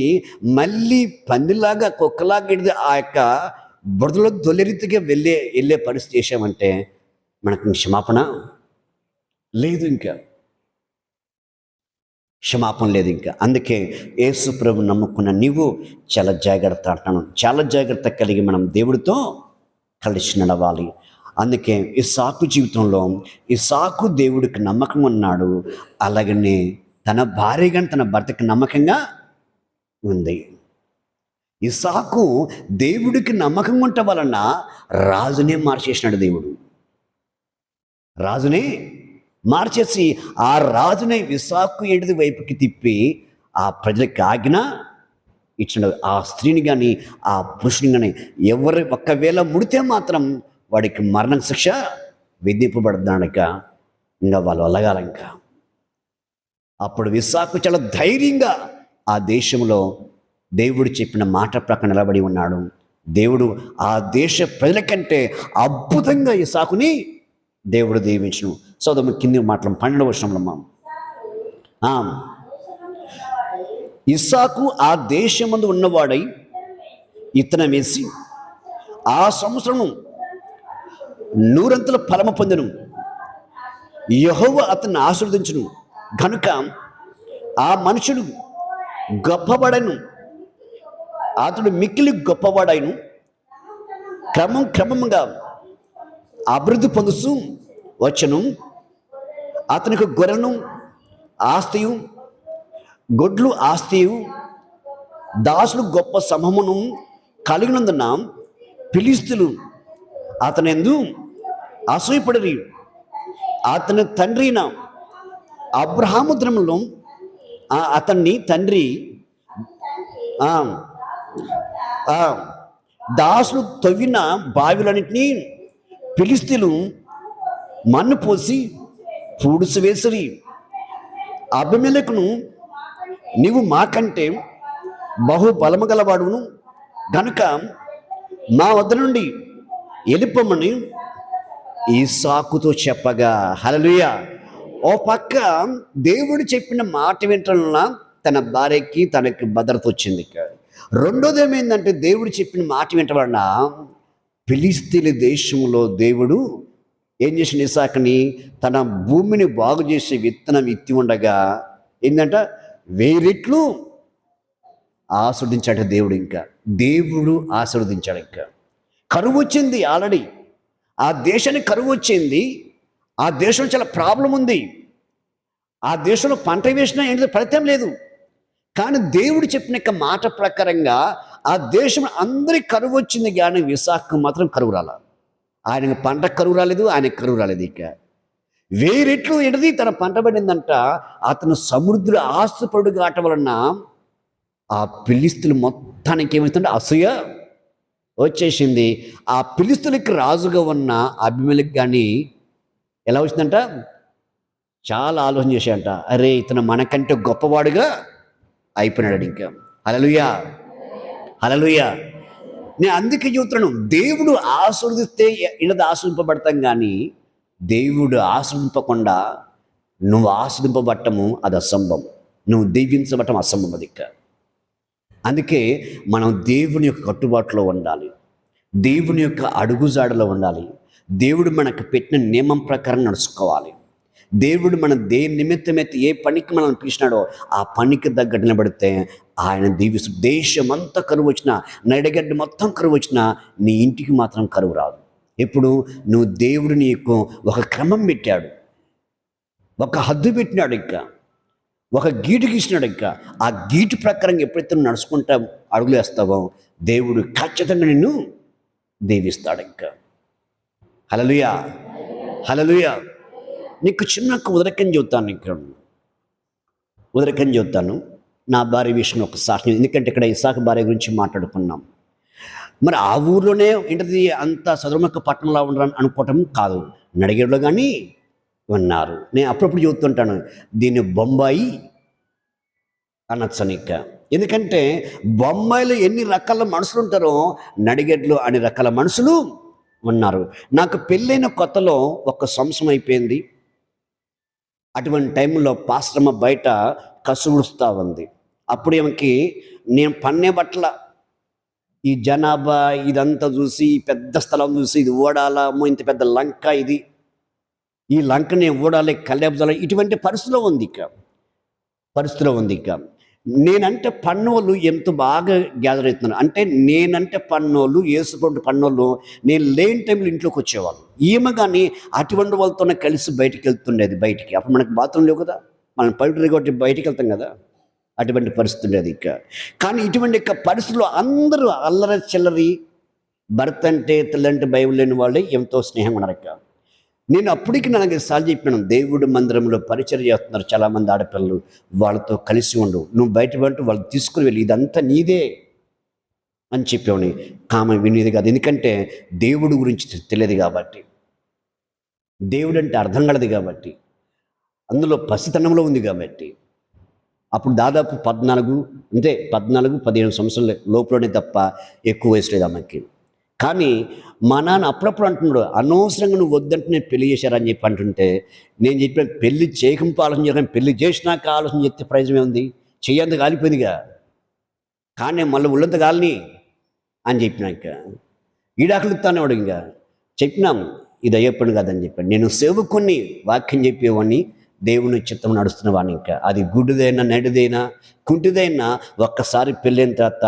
మళ్ళీ పందిలాగా, కుక్కలాగా ఆ యొక్క బురదలో దొల్లెరీతిగా వెళ్ళే పరిస్థితి చేసామంటే మనకు క్షమాపణ లేదు, ఇంకా క్షమాపణ లేదు. ఇంకా అందుకే యేసు ప్రభు నమ్ముకున్న నీవు చాలా జాగ్రత్త అంటాను, చాలా జాగ్రత్త కలిగి మనం దేవుడితో కలిసి నడవాలి. అందుకే ఇస్సాకు జీవితంలో ఇస్సాకు దేవుడికి నమ్మకం ఉన్నాడు, అలాగనే తన భార్య కానీ తన భర్తకి నమ్మకంగా ఉంది. ఇస్సాకు దేవుడికి నమ్మకం ఉండటం వలన రాజునే మార్చేసినాడు దేవుడు. రాజునే మార్చేసి ఆ రాజునే ఇస్సాకు ఎడది వైపుకి తిప్పి ఆ ప్రజలకు ఆజ్ఞ ఇచ్చినాడు. ఆ స్త్రీని కానీ ఆ పురుషుని కానీ ఎవరు ఒక్కవేళ ముడితే మాత్రం వాడికి మరణ శిక్ష విధింపబడదానిక, ఇంకా వాళ్ళు అలగాల. ఇంకా అప్పుడు ఇస్సాకు చాలా ధైర్యంగా ఆ దేశంలో దేవుడు చెప్పిన మాట ప్రకారం నిలబడి ఉన్నాడు. దేవుడు ఆ దేశ ప్రజల కంటే అద్భుతంగా ఇస్సాకుని దేవుడు దీవించును. సోదరు కింది మాటలు 12వ వచనంలో ఇస్సాకు ఆ దేశమందు ఉన్నవాడై ఇత్తనం వేసి ఆ సంవత్సరం నూరంతల ఫలము పొందెను. యెహోవా అతన్ని ఆశీర్వదించును గనుక ఆ మనుషుడు గొప్పవాడను, అతడు మిక్కిలి గొప్పవాడైను, క్రమముగా అభివృద్ధి పొందుతూ వచ్చను. అతనికి గొర్రెను ఆస్తియు, గొడ్లు ఆస్తియు, దాసులు గొప్ప సమూహమును కలిగినందున ఫిలిష్తీయులు అతనెందు అసూయపడిరి. అతని తండ్రి అయిన అబ్రహాము దినములో అతన్ని తండ్రి దాసులు తవ్విన బావిలన్నింటినీ ఫిలిష్తీయులు మన్ను పోసి పూడుసు వేసిరి. అబీమెలెకును, నీవు మాకంటే బహు బలము గలవాడును గనుక మా వద్ద నుండి వెళ్ళిపోమని ఇస్సాకుతో చెప్పగా, హల్లెలూయా. ఓ పక్క దేవుడు చెప్పిన మాట వింటన్నా తన భార్యకి తనకి భద్రత వచ్చింది. రెండోది ఏమైందంటే దేవుడు చెప్పిన మాట వింటవలన ఫిలిష్తీయుల దేశంలో దేవుడు ఏం చేసిన ఇస్సాకుని తన భూమిని బాగు చేసే విత్తనం విత్తి ఉండగా ఏంటంట 1000 రెట్లు ఆశీర్వదించాడు దేవుడు. ఇంకా దేవుడు ఆశీర్వదించాడు. ఇంకా కరువు వచ్చింది, ఆల్రెడీ ఆ దేశానికి కరువు వచ్చింది. ఆ దేశంలో చాలా ప్రాబ్లం ఉంది. ఆ దేశంలో పంట వేసినా ఏంటి ఫలితం లేదు. కానీ దేవుడు చెప్పిన మాట ప్రకారంగా ఆ దేశం అందరికి కరువు వచ్చింది, కానీ ఇస్సాకు మాత్రం కరువు రాల. ఆయనకు పంట కరువు రాలేదు, ఆయనకు కరువు రాలేదు. ఇక 1000 రెట్లు ఎడది తన పంట పడిందంట. అతను సమృద్ధుడు ఆస్తిపరుడు కావటం వలన ఆ ఫిలిష్తీయులు మొత్తానికి ఏమవుతుందంటే అసూయ వచ్చేసింది. ఆ ఫిలిష్తీయులకి రాజుగా ఉన్న అబీమెలెకు కానీ ఎలా వచ్చిందంట, చాలా ఆలోచన చేశాడంట, అరే ఇతను మనకంటే గొప్పవాడుగా అయిపోయినాడు. ఇంకా హల్లెలూయా, హల్లెలూయా. నేను అందుకే చెబుతున్నాను, దేవుడు ఆశీర్వదిస్తే ఇళ్ళది ఆశీర్వింపబడతాం, కానీ దేవుడు ఆశీర్వింపకుండా నువ్వు ఆశీర్వింపబట్టము అది అసంభవం, నువ్వు దీవించబట్టం అసంభవం. అది అందుకే మనం దేవుని యొక్క కట్టుబాటులో ఉండాలి, దేవుని యొక్క అడుగుజాడలో ఉండాలి, దేవుడు మనకు పెట్టిన నియమం ప్రకారం నడుచుకోవాలి. దేవుడు మన దేని నిమిత్తమైతే ఏ పనికి మనం పిలిచినాడో ఆ పనికి తగ్గట్టు నిలబడితే ఆయన దీవిస్తూ దేశమంతా కరువు వచ్చినా, నడిగడ్డ మొత్తం కరువు వచ్చినా నీ ఇంటికి మాత్రం కరువు రాదు. ఎప్పుడు నువ్వు దేవుడు నీకు ఒక క్రమం పెట్టాడు, ఒక హద్దు పెట్టినాడు, ఇంకా ఒక గీటు గీసినాడు. ఇంకా ఆ గీటు ప్రకారం ఎప్పుడైతే నువ్వు నడుచుకుంటా అడుగులు వేస్తావో దేవుడు ఖచ్చితంగా నిన్ను దీవిస్తాడు. ఇంకా హల్లెలూయా, హల్లెలూయా. నీకు చిన్న ఉదరకం చెబుతాను, ఇక్కడ ఉదరకం చెబుతాను నా భార్య విషయంలో ఒక సాక్ష్యం. ఎందుకంటే ఇక్కడ ఇస్సాకు భార్య గురించి మాట్లాడుకున్నాం. మరి ఆ ఊర్లోనే ఏంటది అంత సదురుమక్క పట్టణంలో ఉండడం అనుకోవటం కాదు, నడిగేలో కానీ ఉన్నారు. నేను అప్పుడప్పుడు చెబుతుంటాను దీన్ని బొంబాయి అనొచ్చనిక. ఎందుకంటే బొంబాయిలో ఎన్ని రకాల మనుషులు ఉంటారో నడిగడ్లు అన్ని రకాల మనుషులు ఉన్నారు. నాకు పెళ్ళైన కొత్తలో ఒక సంవత్సరం అయిపోయింది. అటువంటి టైంలో పాస్టమ్మ బయట కసుగుడుస్తూ ఉంది. అప్పుడు ఏమకి నేను పన్నే బట్టల ఈ జనాభా ఇదంతా చూసి పెద్ద స్థలం చూసి ఇది ఓడాలమో, ఇంత పెద్ద లంక ఇది, ఈ లంక నేను ఓడాలి కళ్యాణ ఇటువంటి పరిస్థితిలో ఉంది. పరిస్థితిలో ఉంది. నేనంటే పన్నోళ్ళు ఎంత బాగా గ్యాదర్ అవుతున్నారు అంటే, నేనంటే పన్నోళ్ళు ఏసుకుంటూ పన్నోళ్ళు నేను లేని టైంలో ఇంట్లోకి వచ్చేవాళ్ళు. ఈమె కానీ అటువంటి వాళ్ళతోనే కలిసి బయటికి వెళ్తుండేది. బయటికి అప్పుడు మనకు బాత్రూమ్ లేవు కదా, మనం పల్లెటూరు కొట్టి బయటికి వెళ్తాం కదా, అటువంటి పరిస్థితి ఉండేది. కానీ ఇటువంటి పరిస్థితుల్లో అందరూ అల్లరి చిల్లరి, భర్త అంటే తల్లంటే భయం లేని వాళ్ళే ఎంతో స్నేహం ఉన్నారు. నేను అప్పటికి నాకు సార్లు చెప్పాను, దేవుడు మందిరంలో పరిచయం చేస్తున్నారు చాలామంది ఆడపిల్లలు, వాళ్ళతో కలిసి ఉండు, నువ్వు బయట పట్టు వాళ్ళు తీసుకుని వెళ్ళి ఇదంతా నీదే అని చెప్పేవాడిని. కామ వినేది కాదు, ఎందుకంటే దేవుడు గురించి తెలియదు కాబట్టి, దేవుడు అంటే అర్థం కలదు కాబట్టి, అందులో పసితనంలో ఉంది కాబట్టి. అప్పుడు దాదాపు 14-15 సంవత్సరాల లోపలనే తప్ప ఎక్కువ వయసు లేదు అమ్మకి. కానీ మా నాన్న అప్పుడప్పుడు అంటున్నాడు, అనవసరంగా నువ్వు వద్దంటే నేను పెళ్లి చేశారని చెప్పి అంటుంటే, నేను చెప్పిన పెళ్లి చేయకుండా ఆలోచన చేయడం, పెళ్లి చేసినాక ఆలోచన చేస్తే ప్రయోజనం ఉంది, చెయ్యంత కాలిపోయిందిగా. కానీ మళ్ళీ ఉళ్ళంత కాలని అని చెప్పిన ఇంకా ఈడాకులు ఇస్తానేవాడు ఇంకా చెప్పినాం ఇది అయ్యే పని కాదని చెప్పాను. నేను సేవకుని వాక్యం చెప్పేవాడిని, దేవుని చిత్తం నడుస్తున్న వాడిని. ఇంకా అది గుడ్డిదైనా నడిదైనా కుంటిదైనా ఒక్కసారి పెళ్ళైన తర్వాత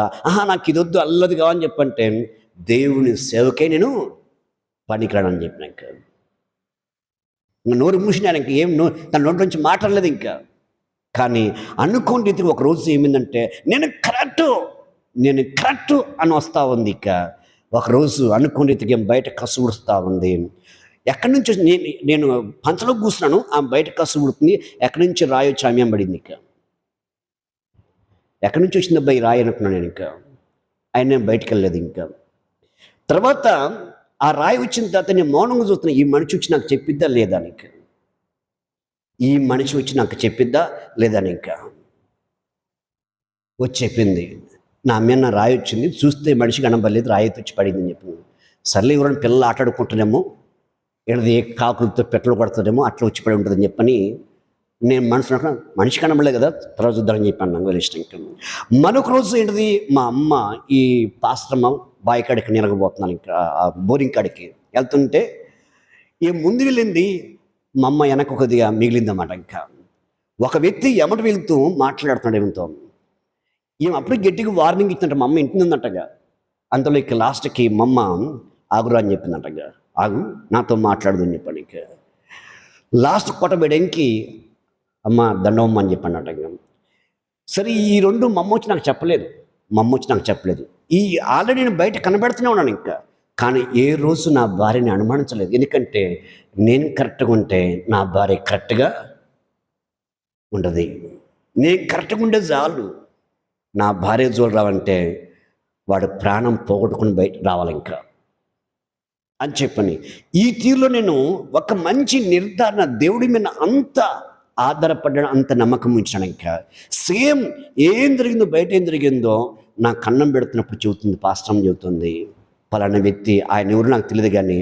నాకు ఇది వద్దు అల్లది కావని చెప్పంటే దేవుని సేవకే నేను పనికిరాడని చెప్పిన. ఇంకా నోరు మూసినాను, ఇంక ఏం తన నోటి నుంచి మాట్లాడలేదు ఇంకా. కానీ అనుకోని రీతికి ఒక రోజు ఏమైందంటే నేను కరెక్టు అని వస్తూ ఉంది. ఇక ఒకరోజు అనుకోని రీతికి బయట కసు ఉడుస్తూ ఉంది. ఎక్కడి నుంచి నేను పంచలో కూర్చున్నాను, ఆ బయట కసు ఉడుతుంది. ఎక్కడి నుంచి రాయి వచ్చి ఆమె పడింది. ఇక ఎక్కడి నుంచి వచ్చింది అబ్బాయి రాయి అనుకున్నాను నేను. ఇంకా ఆయన నేను బయటికి వెళ్ళలేదు. ఇంకా తర్వాత ఆ రాయి వచ్చిన తర్వాత నేను మౌనంగా చూస్తున్నా, ఈ మనిషి వచ్చి నాకు చెప్పిద్దా లేదా అని. ఈ మనిషి వచ్చి నాకు చెప్పిద్దా లేదా అని. ఇంకా వచ్చి చెప్పింది, నా మీద రాయి వచ్చింది, చూస్తే మనిషి కనబడలేదు, రాయి వచ్చి పడింది అని చెప్పింది. సర్లే ఎవరైనా పిల్లలు ఆటాడుకుంటున్నామో, ఏది కాకులతో పెట్టలు కొడుతుందేమో అట్లా వచ్చి పడి ఉంటుందని చెప్పని నేను మనిషి కనబడలేదు కదా, తర్వాత చూద్దామని చెప్పాను. నాకు వేరే ఇష్టం. ఇంకా మరొక రోజు ఏంటిది, మా అమ్మ ఈ పాస్టమ్మ బావి కాడికి నిలగబోతున్నాను. ఇంకా ఆ బోరింగ్ కాడికి వెళ్తుంటే ముందు వెళ్ళింది మా అమ్మ, వెనక కొద్దిగా మిగిలిందన్నమాట. ఇంకా ఒక వ్యక్తి ఎమట వెళ్తూ మాట్లాడుతున్నాడు ఏమితో. అప్పుడు గట్టిగా వార్నింగ్ ఇచ్చిందంట, మా అమ్మ ఇంటి ఉందంటగా. అంతలో ఇక లాస్ట్కి మా అమ్మ ఆగురా అని చెప్పిందంటగా, ఆగు నాతో మాట్లాడదు అని చెప్పాను. ఇక లాస్ట్ కొట్టబెడానికి అమ్మ దండవమ్మ అని చెప్పానటగా. సరే ఈ రెండు మా అమ్మ వచ్చి నాకు చెప్పలేదు. ఈ ఆల్రెడీ నేను బయట కనబెడుతూనే ఉన్నాను ఇంకా. కానీ ఏ రోజు నా భార్యని అనుమానించలేదు. ఎందుకంటే నేను కరెక్ట్గా ఉంటే నా భార్య కరెక్ట్గా ఉండదు. నేను కరెక్ట్గా ఉండే చాలు. నా భార్య జోలు రావంటే వాడు ప్రాణం పోగొట్టుకుని బయట రావాలి ఇంకా అని చెప్పని ఈ తీరులో నేను ఒక మంచి నిర్ధారణ, దేవుడి మీద అంత ఆధారపడ్డాను, అంత నమ్మకం ఉంచాను. ఇంకా సేమ్ ఏం జరిగిందో బయట ఏం జరిగిందో నా కన్నం పెడుతున్నప్పుడు చెబుతుంది, పాస్టమ్ చెబుతుంది, పలానా వ్యక్తి, ఆయన ఎవరు నాకు తెలియదు కానీ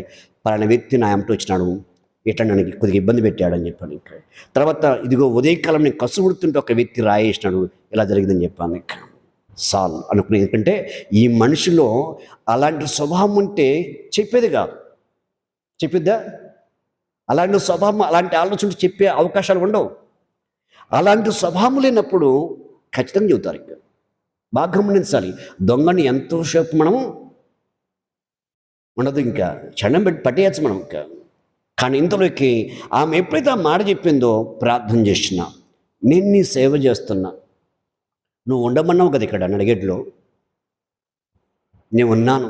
పలానా వ్యక్తి నా ఎంట వచ్చినాడు, ఇట్లా నన్ను కొద్దిగా ఇబ్బంది పెట్టాడని చెప్పాను. ఇంకా తర్వాత ఇదిగో ఉదయకాలం నేను కసుగుడుతుంటే ఒక వ్యక్తి రాయేసినాడు, ఇలా జరిగిందని చెప్పాను. ఇంకా సాల్ అనుకునే, ఎందుకంటే ఈ మనిషిలో అలాంటి స్వభావం ఉంటే చెప్పేది కాదు, చెప్పిద్దా? అలాంటి స్వభావం, అలాంటి ఆలోచనలు చెప్పే అవకాశాలు ఉండవు. అలాంటి స్వభావం లేనప్పుడు ఖచ్చితంగా చెబుతారు. ఇంకా బాగా గమనించాలి, దొంగని ఎంతోసేపు మనము ఉండదు, ఇంకా క్షణం పెట్టి పట్టేయచ్చు మనం. ఇంకా కానీ ఇంతలోకి ఆమె ఎప్పుడైతే ఆ మాట చెప్పిందో ప్రార్థన చేస్తున్నా, నేను నీ సేవ చేస్తున్నా, నువ్వు ఉండమన్నావు కదా ఇక్కడ నడిగేట్లో, నేను ఉన్నాను,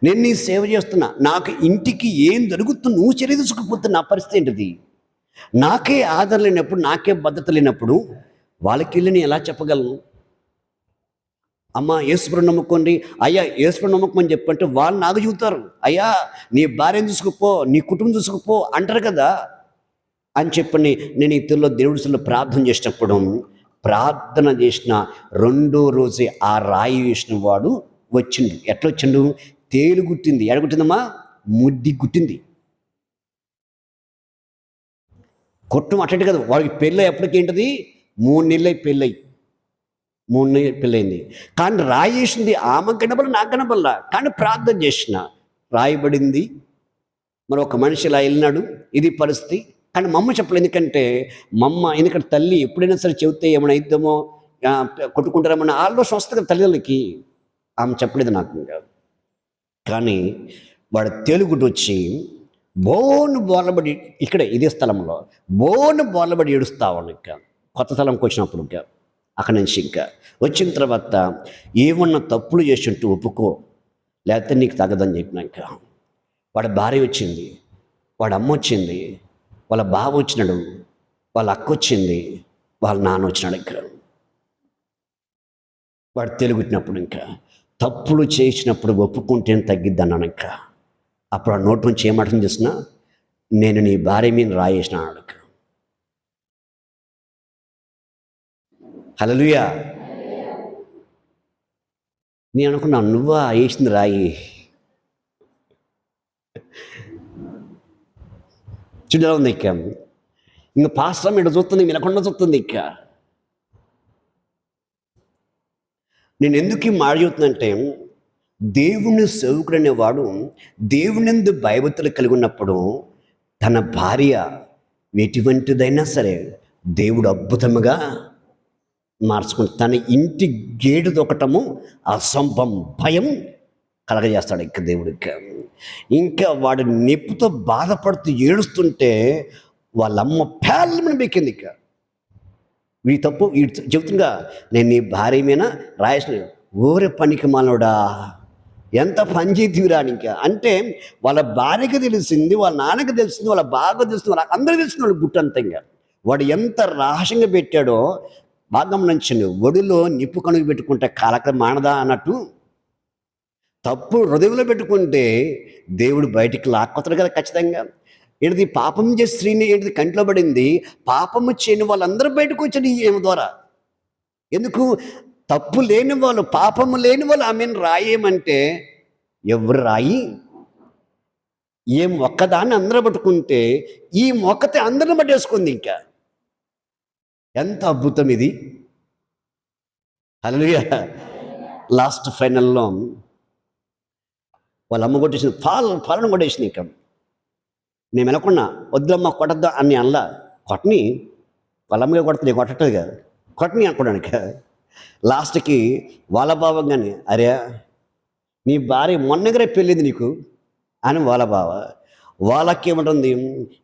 నేను నీ సేవ చేస్తున్నా, నాకు ఇంటికి ఏం జరుగుతుందో నువ్వు చర్య తీసుకుపోతే నా పరిస్థితి ఏంటిది? నాకే ఆధారం లేనప్పుడు, నాకే భద్రత లేనప్పుడు వాళ్ళకి వెళ్ళి నేను ఎలా చెప్పగలను? అమ్మ యేసుప్రభుని నమ్ముకోండి, అయ్యా యేసుప్రభుని నమ్ముకోమని చెప్పంటే వాళ్ళు నాకు చెబుతారు, అయ్యా నీ భార్యను చూసుకుపో, నీ కుటుంబం చూసుకుపో అంటారు కదా అని చెప్పని నేను ఇతరులో దేవుడిలో ప్రార్థన చేసినప్పుడు, ప్రార్థన చేసిన రెండో రోజే ఆ రాయి వేసిన వాడు వచ్చిండు. ఎట్లా వచ్చిండు? తేలు గుట్టింది. ఎడ గుట్టిందమ్మా? ముడ్డి గుట్టింది. కొట్టం అట్టండి కదా, వాడికి పెళ్ళి ఎప్పటికేంటిది 3 నెలలు పెళ్ళయి 3 నెలలు పెళ్ళయింది. కానీ రాయి వేసింది ఆమె కనబల్ల, నాకు కనబల్లా, కానీ ప్రార్థన చేసిన రాయబడింది. మరి ఒక మనిషి ఇలా వెళ్ళినాడు, ఇది పరిస్థితి. కానీ మా అమ్మ చెప్పలేదు, ఎందుకంటే తల్లి ఎప్పుడైనా సరే చెబితే ఏమైనా అయిద్దామో, కొట్టుకుంటారేమన్నా ఆలోచన వస్తుంది కదా తల్లిదండ్రులకి. ఆమె చెప్పలేదు నాకు. ఇంకా కానీ వాడు తేలుగుడ్డు వచ్చి బోను బోర్లబడి, ఇక్కడే ఇదే స్థలంలో బోను బోర్లబడి ఏడుస్తావాడు. ఇంకా కొత్త స్థలంకి వచ్చినప్పుడు ఇంకా అక్కడి నుంచి ఇంకా వచ్చిన తర్వాత ఏమన్నా తప్పులు చేసింటూ ఒప్పుకో, లేకపోతే నీకు తగ్గదని చెప్పినాక వాడి భార్య వచ్చింది, వాడి అమ్మ వచ్చింది, వాళ్ళ బావ వచ్చినాడు, వాళ్ళ అక్క వచ్చింది, వాళ్ళ నాన్న వచ్చినాడు. ఇంకా వాడు తెలుగుట్టినప్పుడు ఇంకా తప్పులు చేసినప్పుడు ఒప్పుకుంటే తగ్గిద్ది అన్నాను. ఇంకా అప్పుడు ఆ నోటి నుంచి ఏమాటం చేసిన, నేను నీ భార్య మీద రాయేసిన అన్నాడు. హల్లెలూయా. నేను అనుకున్నా, నువ్వా వేసింది రాయి? చూడలా ఉంది. ఇంకా పాస్టర్ ఇక్కడ చూస్తుంది, వినకుండా చూస్తుంది. ఇంకా నేను ఎందుకు ఈ మాట చెబుతున్నానంటే, దేవుని సేవకుడు అనేవాడు దేవునిందు భయభక్తులు కలిగి ఉన్నప్పుడు తన భార్య ఎటువంటిదైనా సరే దేవుడు అద్భుతముగా మార్చుకుని తన ఇంటి గేటు దొక్కటము అసంభవం, భయం కలగజేస్తాడు ఇంకా దేవుడికి. ఇంకా వాడు నొప్పితో బాధపడుతూ ఏడుస్తుంటే వాళ్ళమ్మ పేర్లమని బెక్కింది. ఇక వీడి తప్పు వీడి చెబుతుందిగా, నేను నీ భార్య మీద రాయేసిన ఊరి పనికి మానవుడా, ఎంత పని చేతివిరా ఇంకా అంటే వాళ్ళ భార్యకి తెలిసింది, వాళ్ళ నాన్నకి తెలిసింది, వాళ్ళ బాగా తెలిసింది, వాళ్ళ అందరూ తెలిసింది వాళ్ళు గుట్టంతంగా. వాడు ఎంత రహస్యంగా పెట్టాడో బాగా గమనించండి. ఒడిలో నిప్పు కనుక పెట్టుకుంటే కాలక మానదా అన్నట్టు తప్పు హృదయంలో పెట్టుకుంటే దేవుడు బయటికి లాక్కొస్తాడు కదా ఖచ్చితంగా. ఏంటిది పాపం చేసి స్త్రీని ఏంటిది కంట్లో పడింది, పాపము చేయని వాళ్ళందరూ బయటకు వచ్చాడు ఈమె ద్వారా. ఎందుకు? తప్పు లేని వాళ్ళు, పాపము లేని వాళ్ళు ఆమెను రాయేమంటే ఎవరు రాయి? ఏం ఒక్కదాన్ని అందరూ పట్టుకుంటే ఈ మొక్కతే అందరిని పట్టేసుకుంది. ఇంకా ఎంత అద్భుతం ఇది. హల్లెలూయా. లాస్ట్ ఫైనల్లో వాళ్ళ అమ్మ కొట్టేసింది, పాలను కొట్టేసింది. ఇంకా నేను వెనకున్నా, వద్దమ్మ కొట్టద్దా అని అనలా. కొట్టని, వాళ్ళ అమ్మగా కొడుతుంది, కొట్టట్లేదు కదా, కొట్టని అనుకోవడానికి. లాస్ట్కి వాళ్ళ బావ కానీ, అరే నీ భార్య మొన్నగరే పెళ్ళింది నీకు అని వాళ్ళ బావ. వాళ్ళకి ఏమంటుంది,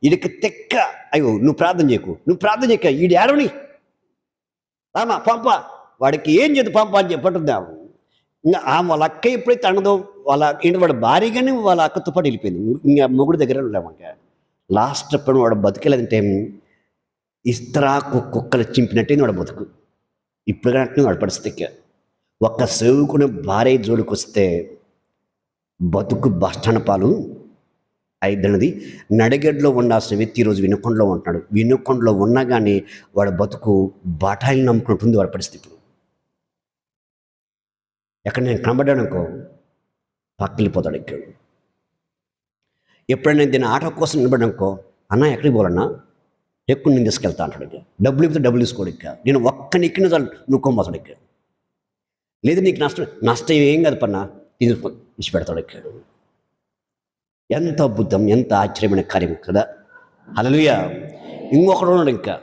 వీడికి తెక్క, అయ్యో నువ్వు ప్రార్థన చేయకు, నువ్వు ప్రార్థన చేయక, వీడి ఏడవని రామా పంప, వాడికి ఏం చేద్దు పంప అని చెప్పట్టుందా. ఇంకా వాళ్ళ అక్క ఎప్పుడైతే అనదో వాళ్ళ ఏంటి వాడు భార్య కానీ వాళ్ళ అక్కతో పాటు వెళ్ళిపోయింది. ఇంకా మొగుడు దగ్గర ఉండేవాక లాస్ట్ అప్పుడు వాడు బతికేలేదంటే ఇస్త్రాకు కుక్కలు చింపినట్టే వాడు బతుకు. ఇప్పుడు కానీ వాడు పరిస్థితికి ఒక్క సేవకుని భార్య జోలికి వస్తే బతుకు బస్టాండ్ పాలు అయిద్దన్నది. నడిగడ్లో ఉండాల్సిన వ్యక్తి ఈరోజు వినుకొండలో ఉంటున్నాడు. వినుకొండలో ఉన్నా కానీ వాడు బతుకు బాటాయిని నమ్ముకుంటుంది వాడి పరిస్థితి. ఇప్పుడు ఎక్కడ నేను కనబడ్డాను అనుకో పక్కలిపోతాడు. ఇక్కడ ఎప్పుడైనా దీని ఆటో కోసం నిలబడ్డానుకో, అన్న ఎక్కడికి పోవాలన్నా, ఎక్కువ నేను తీసుకెళ్తా అంటాడు. ఇక డబ్బులు ఇస్తే డబ్బులు తీసుకోడు. ఇక నేను ఒక్క నెక్కిన చాలు నువ్వు కొమ్మతాడు. ఇక లేదు నీకు నష్టం ఏం కాదు పన్నా తీసుకొని ఇచ్చి పెడతాడు. ఇక ఎంత అద్భుతం, ఎంత ఆశ్చర్యమైన కార్యం కదా. హల్లెలూయా. ఇంకొకడు ఉన్నాడు, ఇంకా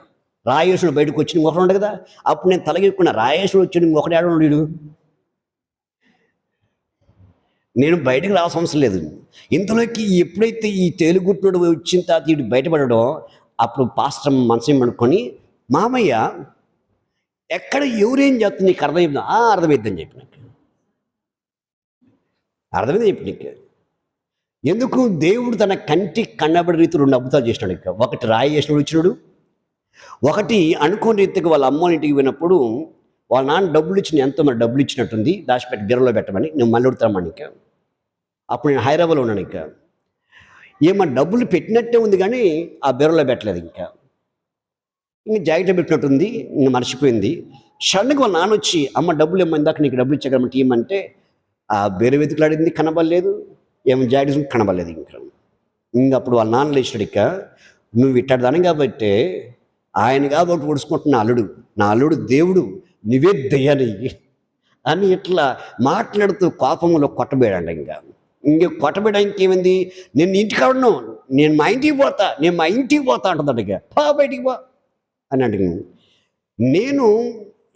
రాయేశుడు బయటకు వచ్చి ఇంకొకడు ఉన్నాడు కదా. అప్పుడు నేను తలగెక్కున్నా, రాయేశుడు వచ్చి ఇంకొకటి ఆడడు. నేను బయటకు రావాల్సిన అవసరం లేదు. ఇంతలోకి ఎప్పుడైతే ఈ తేలుగుట్టుడు వచ్చిన తర్వాత వీడు బయటపడడో అప్పుడు పాస్టర్ మనసు అనుకొని, మామయ్య ఎక్కడ ఎవరేం చేస్తుంది నీకు అర్థమైందా? అర్థమైద్దని చెప్పి నాకు అర్థమైంది చెప్పి నీకు. ఎందుకు? దేవుడు తన కంటికి కన్నబడి రీతి రెండు అద్భుతాలు చేసినాడు. ఇంకా ఒకటి రాయి చేసినాడు వచ్చినాడు, ఒకటి అనుకోని రీతికి వాళ్ళ అమ్మ ఇంటికి పోయినప్పుడు వాళ్ళ నాన్న డబ్బులు ఇచ్చిన, ఎంతో మరి డబ్బులు ఇచ్చినట్టుంది, దాచిపెట్టి బీరలో పెట్టమని నేను మళ్ళీ ఉడతామని. ఇంకా అప్పుడు నేను హైదరాబాద్లో ఉన్నాను. ఇంకా ఏమో డబ్బులు పెట్టినట్టే ఉంది కానీ ఆ బీరలో పెట్టలేదు. ఇంకా జాకెట్ పెట్టినట్టుంది, ఇంకా మర్చిపోయింది. సడన్గా వాళ్ళ నాన్న వచ్చి, అమ్మ డబ్బులు ఏమైందాక నీకు డబ్బులు ఇచ్చాకమంటే ఏమంటే ఆ బీర వెతుకులాడింది కనబడలేదు, ఏమో జాకెట్ కనబడలేదు. ఇంకా అప్పుడు వాళ్ళ నాన్న లేచాడు. ఇక నువ్వు ఇట్టదాని కాబట్టి ఆయన కాబట్టి ఒడుచుకుంటున్న అల్లుడు, నా అల్లుడు దేవుడు, నువ్వే దయ్యాని అని ఇట్లా మాట్లాడుతూ కోపంలో కొట్టబోయాడు. ఇంకా కొట్టబోయడానికి ఏమైంది, నేను ఇంటికి ఆడను, నేను మా ఇంటికి పోతా అంటుందట. ఇక బయటికి పో అని అడిగింది. నేను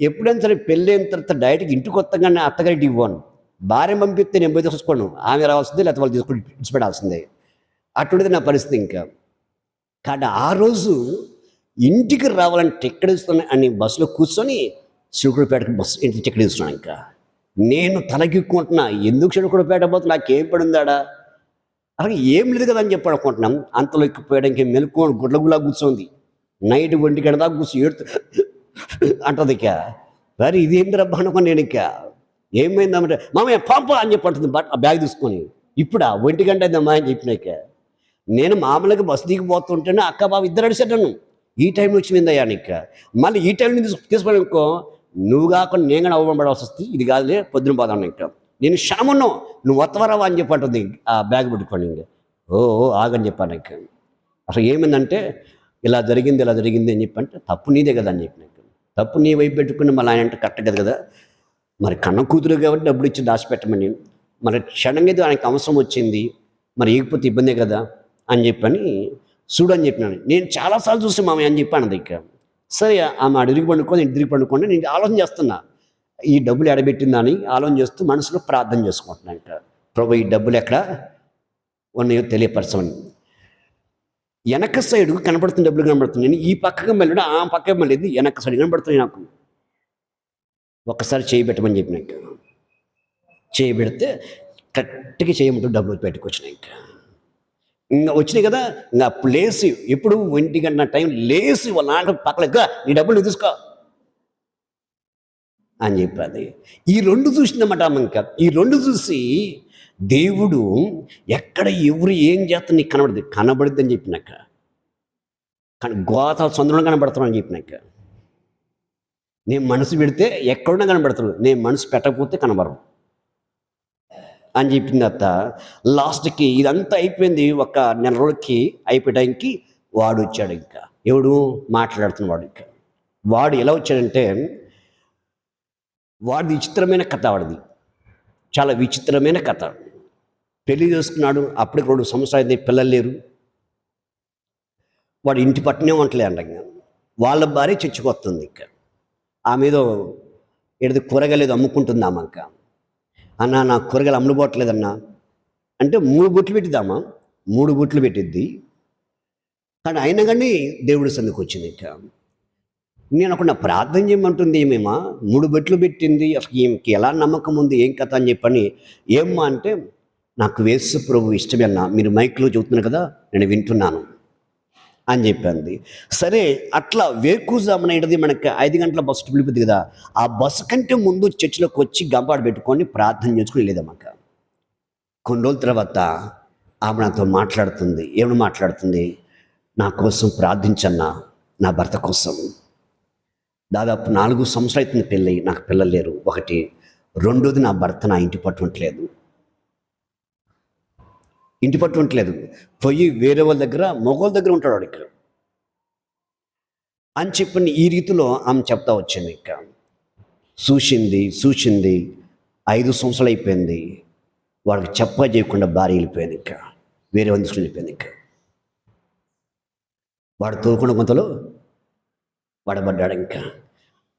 ఎప్పుడైనా సరే పెళ్ళైన తర్వాత డైరెక్ట్గా ఇంటికి వస్తాగానే అత్తగారికి ఇవ్వను. భార్య పంపిస్తే నేను పోయి తీసుకోను, ఆమె రావాల్సిందే, లేకపోతే వాళ్ళు తీసుకొని ఇచ్చిపెట్టాల్సిందే. అటువంటిది నా పరిస్థితి. ఇంకా కానీ ఆ రోజు ఇంటికి రావాలని టికెట్ ఇస్తున్నాను అని బస్సులో కూర్చొని చిలుకూరుపేటకి బస్సు ఇంటికి టికెట్ ఇస్తున్నాను. ఇంకా నేను తలగిక్కుంటున్నా, ఎందుకు చిలుకూరుపేట పోతే నాకేం పడిందాడా, అలాగే ఏం లేదు కదా అని చెప్పి అనుకుంటున్నాం. అంతలో ఎక్కిపోయడానికి మెలుకొని గుడ్లగులా కూర్చోంది. నైట్ 1 గంట దాకా కూర్చొని ఏడుతూ అంటుంది. ఇక మరి ఇదేంటి రబ్బా అనుకోని నేను ఇక ఏమైందమ్మంటే, మామయ్య పంప అని చెప్పి అంటుంది ఆ బ్యాగ్ తీసుకొని. ఇప్పుడు 1 గంట అయిందమ్మా అని చెప్పినాక నేను మామూలుగా బస్సు దిగిపోతుంటేనే అక్క బాబు ఇద్దరు అడిసాడు నన్ను, ఈ టైం వచ్చిందయ్యా నీకు, మళ్ళీ ఈ టైం తీసుకొని ఇంకో నువ్వు కాకుండా నేను కానీ అవ్వబడాల్సి వస్తుంది, ఇది కాదులే పొద్దున పోదాను. ఇంకా నేను క్షణమున్నావు, నువ్వు వత్తవరావా అని చెప్పి అంటుంది ఆ బ్యాగ్ పెట్టుకోండి. ఇంకా ఆగని చెప్పాను. ఇంకా అసలు ఏమైందంటే ఇలా జరిగింది అని చెప్పంటే తప్పు నీదే కదా అని చెప్పినాక, తప్పు నీ వైపు పెట్టుకుని మళ్ళీ ఆయన అంటే కరెక్ట్ కదా. మరి కన్న కూతురు కాబట్టి డబ్బులు ఇచ్చి దాచిపెట్టమని, మరి క్షణంగా ఏదో ఆయనకు అవసరం వచ్చింది, మరి ఇకపోతే ఇబ్బందే కదా అని చెప్పని చూడని చెప్పినాను. నేను చాలాసార్లు చూసి మామయ్య అని చెప్పాను దగ్గర. సరే ఆమె అడిగి పండుకొని ఇంటికి పండుకొని నేను ఆలోచన చేస్తున్నా, ఈ డబ్బులు ఎడబెట్టిందని ఆలోచన చేస్తూ మనసులో ప్రార్థన చేసుకుంటున్నాను. ఇంకా ప్రభు ఈ డబ్బులు ఎక్కడ ఉన్నాయో తెలియపరచమని. వెనక సైడు కనబడుతున్న డబ్బులు కనబడుతుంది. నేను ఈ పక్కకి వెళ్ళడం ఆ పక్కకి వెళ్ళేది వెనక సైడ్ కనబడుతున్నాయి నాకు. ఒక్కసారి చేయి పెట్టమని చెప్పినాక చేయి పెడితే కరెక్ట్గా చేయమంటూ డబ్బులు పెట్టుకొచ్చినాయి. ఇంకా వచ్చినాయి కదా, ఇంకా అప్పుడు లేసి ఎప్పుడు 1 గంట టైం లేసి వాళ్ళ నాన్న పక్కన నీ డబ్బులు తీసుకో అని చెప్పాది. ఈ 2 చూసిందన్నమాట ఆమె. ఇంకా ఈ 2 చూసి దేవుడు ఎక్కడ ఎవరు ఏం చేస్తా నీకు కనబడుద్ది అని చెప్పినాక, కానీ గోతాలు సొంతంలో కనబడుతున్నాను అని చెప్పినాక, నేను మనసు పెడితే ఎక్కడున్నా కనబడతాడు, నేను మనసు పెట్టకపోతే కనబడరు అని చెప్పింది అత్త. లాస్ట్కి ఇదంతా అయిపోయింది. ఒక నెల రోజులకి అయిపోయడానికి వాడు వచ్చాడు. ఇంకా ఎవడు మాట్లాడుతున్నవాడు. ఇంకా వాడు ఎలా వచ్చాడంటే, వాడిది విచిత్రమైన కథ. వాడిది చాలా విచిత్రమైన కథ. పెళ్లి చేసుకున్నాడు, అప్పటికి 2 సంవత్సరాలు అయితే పిల్లలు లేరు. వాడు ఇంటి పట్టునే వంటలే అండగా. వాళ్ళ భార్య చచ్చిపోతుంది. ఇంకా ఆమె ఏదో ఏదో కూరగాయలు ఏదో అమ్ముకుంటుంది. ఆమె ఇంకా, అన్న నాకు కూరగాయలు అమ్ముడుపోవట్లేదన్నా అంటే 3 బొట్లు పెట్టిద్దామా, 3 బొట్లు పెట్టిద్ది. కానీ అయినా కానీ దేవుడి సందుకు వచ్చింది. ఇంకా నేను అక్కడ ప్రార్థన చేయమంటుంది ఏమేమా, 3 బొట్లు పెట్టింది, అసలు ఈమెకి ఎలా నమ్మకం ఉంది ఏం కథ అని చెప్పని. ఏమ్మా అంటే, నాకు యేసు ప్రభు ఇష్టమేనా, మీరు మైక్లో చెబుతున్నారు కదా నేను వింటున్నాను అని చెప్పింది. సరే అట్లా వేకుజామునది మనకి 5 గంటల బస్సు పిలిపిద్ది కదా, ఆ బస్సు కంటే ముందు చర్చిలోకి వచ్చి గంపాడు పెట్టుకొని ప్రార్థన చేసుకుని వెళ్ళేదమ్మక. కొన్ని రోజుల తర్వాత ఆమె నాతో మాట్లాడుతుంది. ఏమని మాట్లాడుతుంది, నా కోసం ప్రార్థించన్నా, నా భర్త కోసం. దాదాపు 4 సంవత్సరాలు అవుతుంది పెళ్ళి, నాకు పిల్లలు లేరు. ఒకటి. రెండోది, నా భర్త నా ఇంటి పట్టు ఉండట్లేదు, పోయి వేరే వాళ్ళ దగ్గర మగవాళ్ళ దగ్గర ఉంటాడు వాడు ఇక్కడ అని చెప్పి ఈ రీతిలో ఆమె చెప్తా వచ్చింది. ఇంకా చూసింది 5 సంవత్సరాలు అయిపోయింది. వాడికి చెప్ప చేయకుండా భార్య వెళ్ళిపోయింది. ఇంకా వేరే వాళ్ళ తీసుకుని వెళ్ళిపోయింది. ఇంకా వాడు తోలుకున్న కొంతలో వాడబడ్డాడు. ఇంకా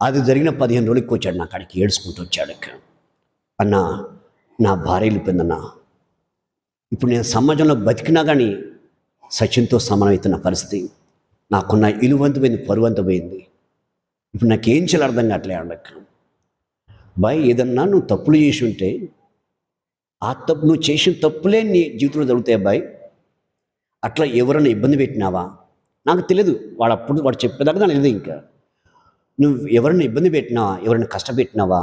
అది జరిగిన 15 రోజులకి వచ్చాడు నా కాడికి, ఏడ్చుకుంటూ వచ్చాడు. ఇంకా అన్న నా భార్య వెళ్ళిపోయిందన్న, ఇప్పుడు నేను సమాజంలో బతికినా కానీ సచిన్తో సమానమవుతున్న పరిస్థితి, నాకున్న ఇలువంత పోయింది, పరువంత పోయింది. ఇప్పుడు నాకేం చేయాలి అర్థం కావట్లే అడక్క. బాయ్ ఏదన్నా నువ్వు తప్పులు చేసి ఉంటే ఆ తప్పు, నువ్వు చేసిన తప్పులే నీ జీవితంలో జరుగుతాయి బాయ్. అట్లా ఎవరైనా ఇబ్బంది పెట్టినావా నాకు తెలియదు. వాడు చెప్పేదాకా నాకు తెలియదు. ఇంకా నువ్వు ఎవరైనా ఇబ్బంది పెట్టినావా, ఎవరైనా కష్టపెట్టినావా,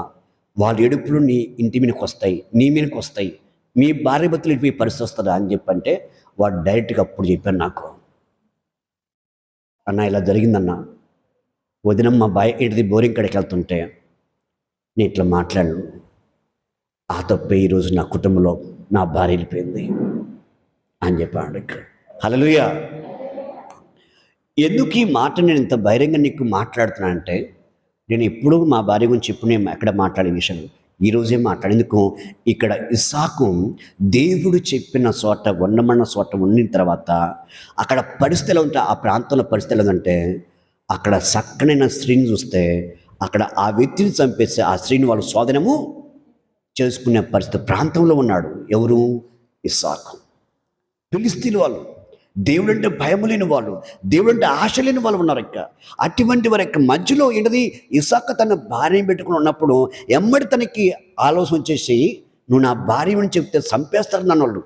వాళ్ళ ఏడుపులు నీ ఇంటి మీదకి వస్తాయి, నీ మీదకి వస్తాయి, మీ భార్య భర్తలు వెళ్ళిపోయి పరిస్థితి వస్తుందా అని చెప్పంటే వాడు డైరెక్ట్గా అప్పుడు చెప్పాను నాకు, అన్న ఇలా జరిగిందన్న, వదినమ్మ ఇంటిది బోరింగ్ కాడికి వెళ్తుంటే నేను ఇట్లా మాట్లాడను, ఆ తప్పే ఈరోజు నా కుటుంబంలో నా భార్య వెళ్ళిపోయింది అని చెప్పాడు. ఇక్కడ హల్లెలూయా. ఎందుకు ఈ మాట నేను ఇంత బహిరంగ నీకు మాట్లాడుతున్నా అంటే, నేను ఎప్పుడూ మా భార్య గురించి ఎప్పుడు నేను ఎక్కడ మాట్లాడే విషయం ఈరోజే మాట్లాడేందుకు. ఇక్కడ ఇస్సాకు దేవుడు చెప్పిన చోట, ఉండమన్న చోట ఉండిన తర్వాత అక్కడ పరిస్థితులు ఉంటాయి. ఆ ప్రాంతంలో పరిస్థితులు ఏంటంటే, అక్కడ చక్కనైన స్త్రీని చూస్తే అక్కడ ఆ వ్యక్తిని చంపేస్తే ఆ స్త్రీని వాళ్ళు స్వాధీనము చేసుకునే పరిస్థితి ప్రాంతంలో ఉన్నాడు. ఎవరు? ఇస్సాకు. ఫిలిస్తీన్లు వాళ్ళు, దేవుడంటే భయం లేని వాళ్ళు, దేవుడంటే ఆశ లేని వాళ్ళు ఉన్నారు. ఇక అటువంటి వారి యొక్క మధ్యలో ఏంటది, ఇస్సాకు తన భార్యను పెట్టుకుని ఉన్నప్పుడు ఎమ్మడి తనకి ఆలోచన వచ్చేసి, నువ్వు నా భార్య అని చెప్తే చంపేస్తారు నన్ను వాళ్ళు,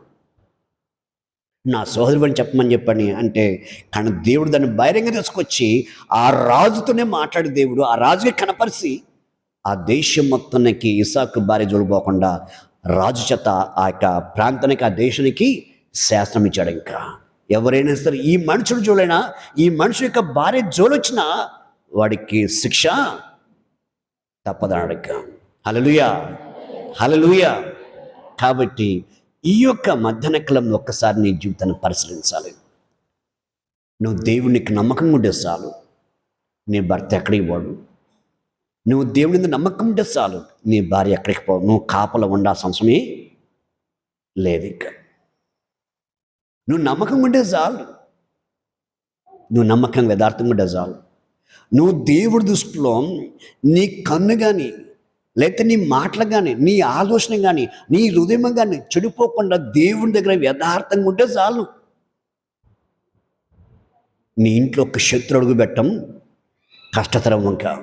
నా సోదరుడు అని చెప్పమని చెప్పని అంటే, కానీ దేవుడు దాన్ని బహిరంగ తీసుకొచ్చి ఆ రాజుతోనే మాట్లాడి దేవుడు ఆ రాజుకి కనపరిచి ఆ దేశం మొత్తానికి ఇస్సాకు భార్య జోలిపోకుండా రాజు చేత ఆ యొక్క ప్రాంతానికి, ఆ దేశానికి శాసనం ఇచ్చాడు. ఇంకా ఎవరైనా సరే ఈ మనుషుడు జోలైనా, ఈ మనుషు యొక్క భార్య జోలొచ్చినా వాడికి శిక్ష తప్పదన్నాడు. ఇంకా హల్లెలూయా, హల్లెలూయా. కాబట్టి ఈ యొక్క మధ్యాహ్నకాలంలో ఒక్కసారి నీ జీవితాన్ని పరిశీలించాలి. నువ్వు దేవునికి నమ్మకంగా ఉండే చాలు, నీ భర్త ఎక్కడికి పోడు, నువ్వు దేవుని మీద నమ్మకం ఉంటే చాలు, నీ భార్య ఎక్కడికి పోవు, నువ్వు కాపలా ఉండాల్సిన అవసరమే లేదు. ఇక నువ్వు నమ్మకం ఉంటే చాలు, నువ్వు నమ్మకంగా యథార్థంగా ఉంటే చాలు. నువ్వు దేవుడి దృష్టిలో నీ కన్ను కానీ, లేకపోతే నీ మాటలు కానీ, నీ ఆలోచన కానీ, నీ హృదయం కానీ చెడిపోకుండా దేవుని దగ్గర యథార్థంగా ఉంటే చాలు. నీ ఇంట్లో ఒక శత్రు అడుగు పెట్టం కష్టతరం, ఇంకా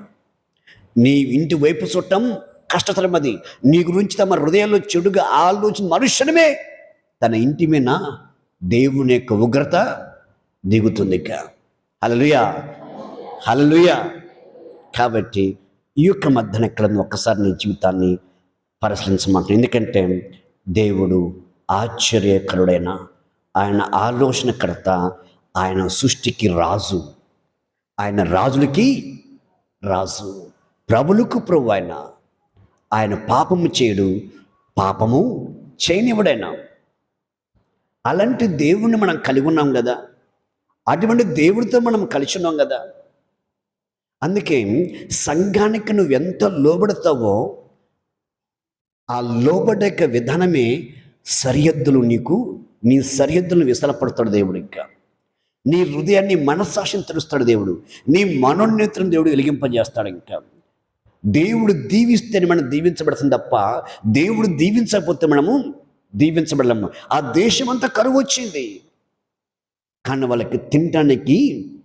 నీ ఇంటి వైపు చుట్టం కష్టతరం. అది నీ గురించి తమ హృదయాల్లో చెడుగా ఆలోచన మనుష్యునమే తన ఇంటి మీద దేవుని యొక్క ఉగ్రత దిగుతుంది. ఇక హల్లెలూయా, హల్లెలూయా. కాబట్టి ఈ యొక్క మధ్యన ఎక్కడ ఒక్కసారి నీ జీవితాన్ని పరిశీలించమంటాను. ఎందుకంటే దేవుడు ఆశ్చర్యకరుడైన, ఆయన ఆలోచనకర్త, ఆయన సృష్టికి రాజు, ఆయన రాజులకి రాజు, ప్రభులకు ప్రభు. ఆయన పాపము చేయడు, పాపము చేయనివ్వడైనా. అలాంటి దేవుణ్ణి మనం కలిగి ఉన్నాం కదా, అటువంటి దేవుడితో మనం కలిసి ఉన్నాం కదా. అందుకే సంఘానికి నువ్వు ఎంత లోబడతావో ఆ లోబడే విధానమే సరిహద్దులు, నీ సరిహద్దులను విసలపడతాడు దేవుడు. ఇంకా నీ హృదయాన్ని, మనస్సాక్షిని తెలుస్తాడు దేవుడు, నీ మనోన్నతిని దేవుడు వెలిగింపజేస్తాడు. ఇంకా దేవుడు దీవిస్తేనే మనం దీవించబడుతుంది తప్ప దేవుడు దీవించకపోతే మనము దీవించబడలేము. ఆ దేశం అంతా కరువు వచ్చింది, కానీ వాళ్ళకి తినడానికి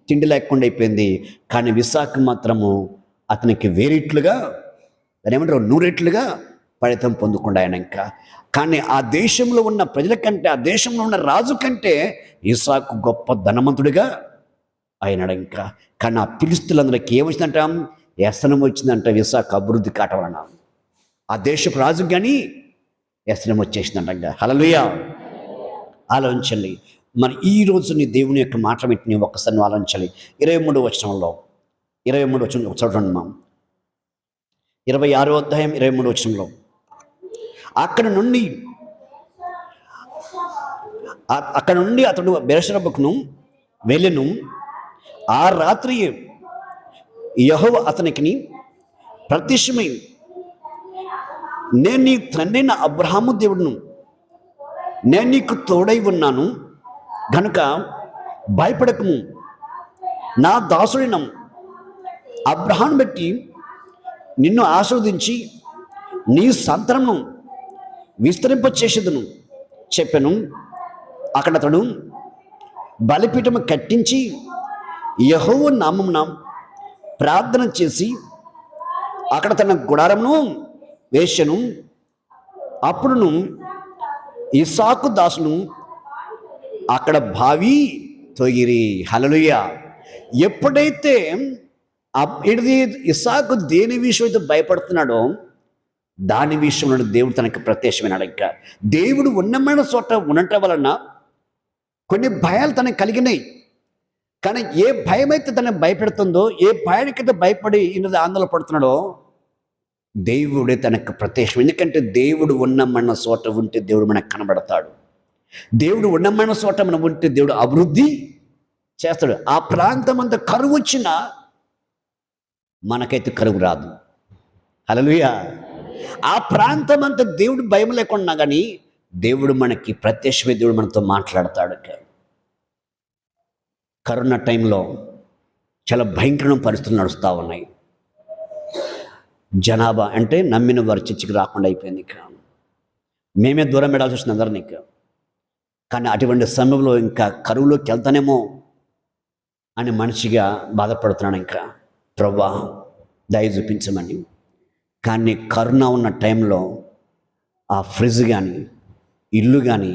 తిండి లేకుండా అయిపోయింది. కానీ విశాఖ మాత్రము అతనికి వేరెట్లుగా, దాని ఏమంటారు, 100 రెట్లుగా ఫలితం పొందుకుండా ఆయన. ఇంకా కానీ ఆ దేశంలో ఉన్న ప్రజల కంటే, ఆ దేశంలో ఉన్న రాజు కంటే ఇస్సాకు గొప్ప ధనవంతుడిగా అయినాడు. ఇంకా కానీ ఆ ఫిలిష్తీయులందరికీ ఏమొచ్చిందంట, వ్యసనం వచ్చిందంట. ఇస్సాకు అభివృద్ధి కావటం వలన ఆ దేశపు రాజుకు కానీ వ్యసనం వచ్చేసిందంట. హల్లెలూయా. ఆలోచించండి. మరి ఈరోజు నీ దేవుని యొక్క మాట వింటే నీ ఒక్కసారి నువ్వు ఆలోచించాలి. 23వ వచనంలో, 23వ వచనం చూడండి మా, 26వ అధ్యాయం 23వ వచనంలో, అక్కడ నుండి అతడు బెర్షెబకును వెళ్ళెను. ఆ రాత్రి యెహోవా అతనికి ప్రత్యక్షమై, నేను నీ తండ్రైన అబ్రహాము దేవుడును, నేను నీకు తోడై ఉన్నాను గనుక భయపడకము, నా దాసుడిన అబ్రహామును బట్టి నిన్ను ఆశీర్వదించి నీ సంతానమును విస్తరింపచేసేదను చెప్పాను. అక్కడ అతడు బలిపీఠము కట్టించి యెహోవా నామమున ప్రార్థన చేసి అక్కడ తన గుడారమును వేసెను. అప్పుడును ఇస్సాకు దాసును అక్కడ బావి తొగిరి. హల్లెలూయా. ఎప్పుడైతే ఇస్సాకు దేని విషయం అయితే భయపడుతున్నాడో దాని విషయంలో దేవుడు తనకు ప్రత్యక్షమైనాడు. ఇంకా దేవుడు ఉన్నమైన చోట ఉండటం వలన కొన్ని భయాలు తనకు కలిగినాయి. కానీ ఏ భయం అయితే తనకు భయపెడుతుందో, ఏ భయానికైతే భయపడి ఈయన ఆందోళన పడుతున్నాడో దేవుడే తనకు ప్రత్యక్షం. ఎందుకంటే దేవుడు ఉన్నమైన చోట ఉంటే దేవుడు మనకు కనబడతాడు. దేవుడు ఉన్నమైన చోట మనం ఉంటే దేవుడు అభివృద్ధి చేస్తాడు. ఆ ప్రాంతం అంతా కరువు వచ్చినా మనకైతే కరువు రాదు. హల్లెలూయా. ఆ ప్రాంతం అంతా దేవుడు భయం లేకుండా కానీ దేవుడు మనకి ప్రత్యక్షమే, దేవుడు మనతో మాట్లాడతాడు. కరోనా టైంలో చాలా భయంకరమైన పరిస్థితులు నడుస్తూ ఉన్నాయి. జనాభా అంటే నమ్మిన వారు చర్చికి రాకుండా అయిపోయింది. ఇక మేమే దూరం పెట్టాల్సి వచ్చింది అందరినీ. కానీ అటువంటి సమయంలో ఇంకా కరువులోకి వెళ్తానేమో అని మనిషిగా బాధపడుతున్నాను. ఇంకా ప్రభువా దయ చూపించమని. కానీ కరోనా ఉన్న టైంలో ఆ ఫ్రిడ్జ్ కానీ, ఇల్లు కానీ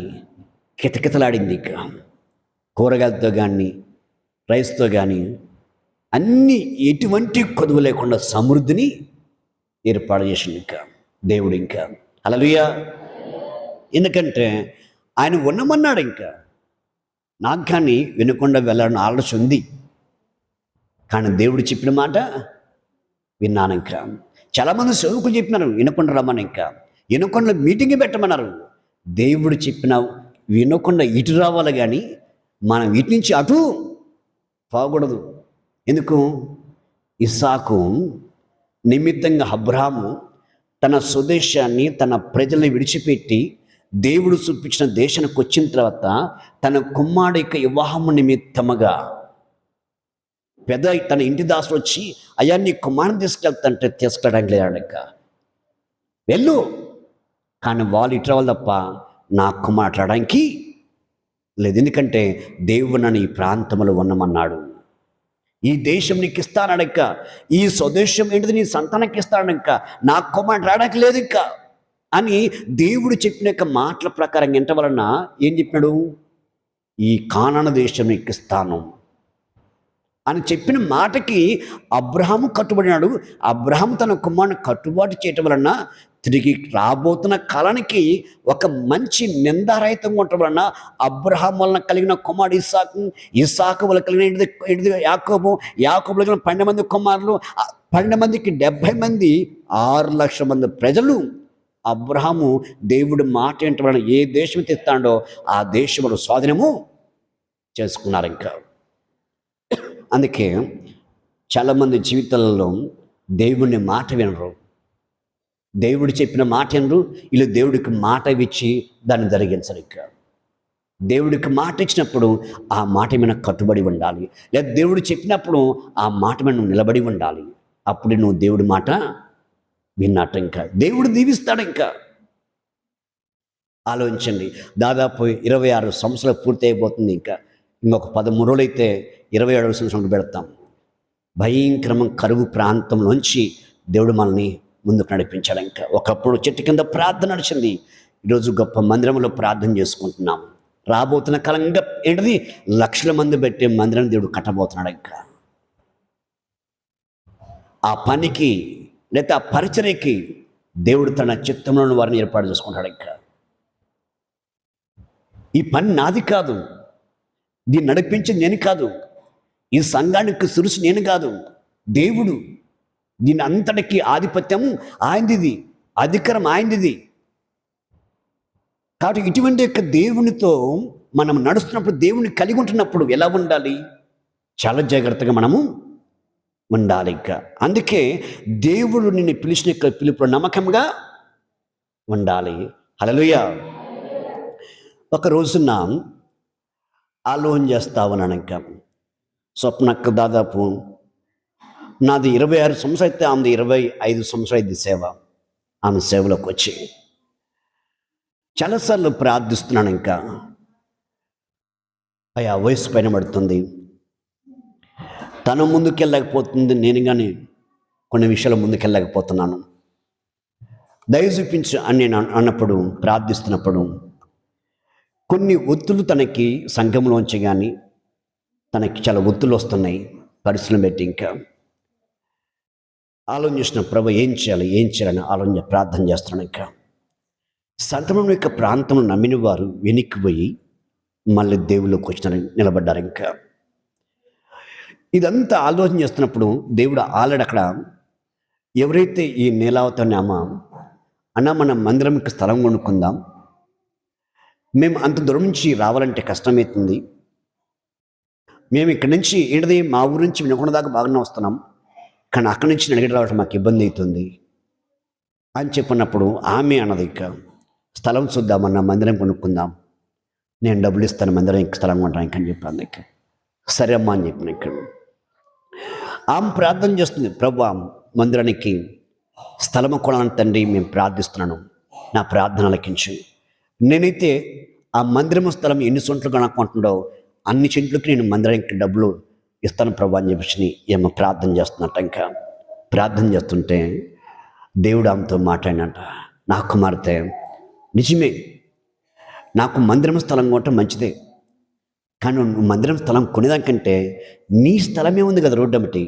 కితకితలాడింది. ఇక కూరగాయలతో కానీ, రైస్తో కానీ అన్నీ ఎటువంటి కొదువు లేకుండా సమృద్ధిని ఏర్పాటు చేసింది ఇంకా దేవుడు. ఇంకా హల్లెలూయా. ఎందుకంటే ఆయన ఉన్నమన్నాడు. ఇంకా నాకు కానీ వినకుండా వెళ్ళాలని ఆలోచన ఉంది, కానీ దేవుడు చెప్పిన మాట విన్నాను. ఇంకా చాలామంది సేవకులు చెప్పినారు వినకుండా రమ్మని, ఇంకా వినకుండా మీటింగ్ పెట్టమన్నారు. దేవుడు చెప్పిన వినకుండా ఇటు రావాలి, కానీ మనం ఇటు నుంచి అటు పోకూడదు. ఎందుకు? ఇస్సాకు నిమిత్తంగా అబ్రాహాము తన స్వదేశాన్ని, తన ప్రజల్ని విడిచిపెట్టి దేవుడు చూపించిన దేశానికి వచ్చిన తర్వాత తన కుమారుడి యొక్క వివాహము నిమిత్తముగా తన ఇంటి దాసులు వచ్చి, అయ్యా నీ కుమారుని తీసుకెళ్ళడానికి లేడాక వెళ్ళు, కానీ వాళ్ళు ఇట్లా వాళ్ళు తప్ప నా కుమారుడు అట్లాడడానికి లేదు. ఎందుకంటే దేవుడు నన్ను ఈ ప్రాంతంలో ఉన్నమన్నాడు, ఈ దేశం నీకు ఇస్తానడక్క, ఈ స్వదేశం ఏంటిది నీ సంతానానికి ఇస్తానక్క, నా కుమారుడు రావడానికి లేదు ఇంకా అని దేవుడు చెప్పిన యొక్క మాటల ప్రకారం ఎంత వలన ఏం చెప్పినాడు, ఈ కానాను దేశం నీకు ఇస్తాను అని చెప్పిన మాటకి అబ్రహాము కట్టుబడినాడు. అబ్రహాము తన కుమారుని కట్టుబాటు చేయటం వలన తిరిగి రాబోతున్న కాలానికి ఒక మంచి నిందారహితంగా ఉండటం వలన అబ్రహాము వలన కలిగిన కుమారుడు ఇస్సాకు, ఇస్సాకు వల్ల కలిగిన యాకోబు, యాకోబు కలిగిన 12 మంది కుమారులు, 12 మందికి 70 మంది, 6 లక్షల మంది ప్రజలు అబ్రహాము దేవుడు మాట ఏంటి వలన ఏ దేశం తెస్తాడో ఆ దేశంలో స్వాధీనము చేసుకున్నారు. ఇంకా అందుకే చాలామంది జీవితాలలో దేవుని మాట వినరు, దేవుడు చెప్పిన మాట వినరు. వీళ్ళు దేవుడికి మాట ఇచ్చి దాన్ని జరిగించరు. ఇంకా దేవుడికి మాట ఇచ్చినప్పుడు ఆ మాట మీద కట్టుబడి ఉండాలి, లేదా దేవుడు చెప్పినప్పుడు ఆ మాట మీద నువ్వు నిలబడి ఉండాలి. అప్పుడు నువ్వు దేవుడి మాట విన్నట్టు, ఇంకా దేవుడు దీవిస్తాడు. ఇంకా ఆలోచించండి, దాదాపు 26 సంవత్సరాలు పూర్తి అయిపోతుంది. ఇంకా ఇంకొక 13 రోజులు అయితే 27వ సంవత్సరం పెడతాం. భయంకరమైన కరువు ప్రాంతంలోంచి దేవుడు మనల్ని ముందుకు నడిపించాడు. ఇంకా ఒకప్పుడు చెట్టు కింద ప్రార్థన నడిచింది, ఈరోజు గొప్ప మందిరంలో ప్రార్థన చేసుకుంటున్నాం. రాబోతున్న కాలంగా ఏంటిది, లక్షల మంది పెట్టే మందిరం దేవుడు కట్టబోతున్నాడు. ఇంకా ఆ పనికి లేదా ఆ పరిచర్యకి దేవుడు తన చిత్తంలోని వారిని ఏర్పాటు చేసుకుంటాడు. ఇంకా ఈ పని నాది కాదు, దీన్ని నడిపించేది నేను కాదు, ఈ సంఘానికి సురుసు నేను కాదు, దేవుడు. దీని అంతటికి ఆధిపత్యం ఆయనది, అధికారం ఆయనది. కాబట్టి ఇటువంటి యొక్క దేవునితో మనం నడుస్తున్నప్పుడు, దేవుని కలిగి ఉంటున్నప్పుడు ఎలా ఉండాలి, చాలా జాగ్రత్తగా మనము ఉండాలి. ఇంకా అందుకే దేవుడు నిన్ను పిలిచిన యొక్క పిలుపులో నమ్మకంగా ఉండాలి. హల్లెలూయా. ఒక రోజున ఆలోచన చేస్తా ఉన్నాను. ఇంకా స్వప్నక్క దాదాపు నాది 26 సంవత్సరాలు అయితే ఆమెది 25 సంవత్సరాలు అయింది సేవ. ఆమె సేవలోకి వచ్చి చాలాసార్లు ప్రార్థిస్తున్నాను. ఇంకా అయ్యా వయసు పైన పడుతుంది, తను ముందుకెళ్ళకపోతుంది, నేను కానీ కొన్ని విషయాలు ముందుకెళ్ళకపోతున్నాను, దయ చూపించు అని నేను అన్నప్పుడు, ప్రార్థిస్తున్నప్పుడు కొన్ని ఒత్తులు తనకి సంఘంలోంచి కానీ తనకి చాలా ఒత్తులు వస్తున్నాయి పరిస్థితులను బట్టి. ఇంకా ఆలోచించిన ప్రభు ఏం చేయాలని ఆలోచన ప్రార్థన చేస్తున్నాను. ఇంకా సంతమం యొక్క ప్రాంతంలో నమ్మిన వారు వెనక్కి పోయి మళ్ళీ దేవుళ్ళకి వచ్చిన నిలబడ్డారు. ఇంకా ఇదంతా ఆలోచన చేస్తున్నప్పుడు దేవుడు ఆల్రెడీ అక్కడ ఎవరైతే ఈ నీలావతనామా అన్న మన మందిరంకి స్థలం కొనుక్కుందాం, మేము అంత దూరం నుంచి రావాలంటే కష్టమవుతుంది, మేము ఇక్కడి నుంచి ఏంటిది మా ఊరు నుంచి వినకుండా దాకా బాగానే వస్తున్నాం, కానీ అక్కడి నుంచి నడిగడి రావడం మాకు ఇబ్బంది అవుతుంది అని చెప్పినప్పుడు ఆమె అన్నది, ఇక స్థలం చూద్దామన్నా, మందిరం కొనుక్కుందాం, నేను డబ్బులు ఇస్తాను మందిరం స్థలం కొనడానికి అని చెప్పాను. ఇక సరే అమ్మా అని చెప్పిన. ఇక్కడ ఆమె ప్రార్థన చేస్తుంది, ప్రభు మందిరానికి స్థలం కొనాలని తండ్రి మేము ప్రార్థిస్తున్నాను, నా ప్రార్థన ఆలకించు. నేనైతే ఆ మందిరము స్థలం ఎన్ని సెంట్లు కనుక్కుంటుండో అన్ని సెంట్లకి నేను మందిరానికి డబ్బులు ఇస్తాను ప్రభు అని చెప్పేసి ఏమో ప్రార్థన చేస్తున్నట్ట. ఇంకా ప్రార్థన చేస్తుంటే దేవుడు ఆమెతో మాట్లాడినట్ట, నా కుమార్తె నిజమే, నాకు మందిరం స్థలం కొనటం మంచిదే, కానీ నువ్వు మందిరం స్థలం కొనేదానికంటే నీ స్థలమే ఉంది కదా, రోడ్డు అమ్మటి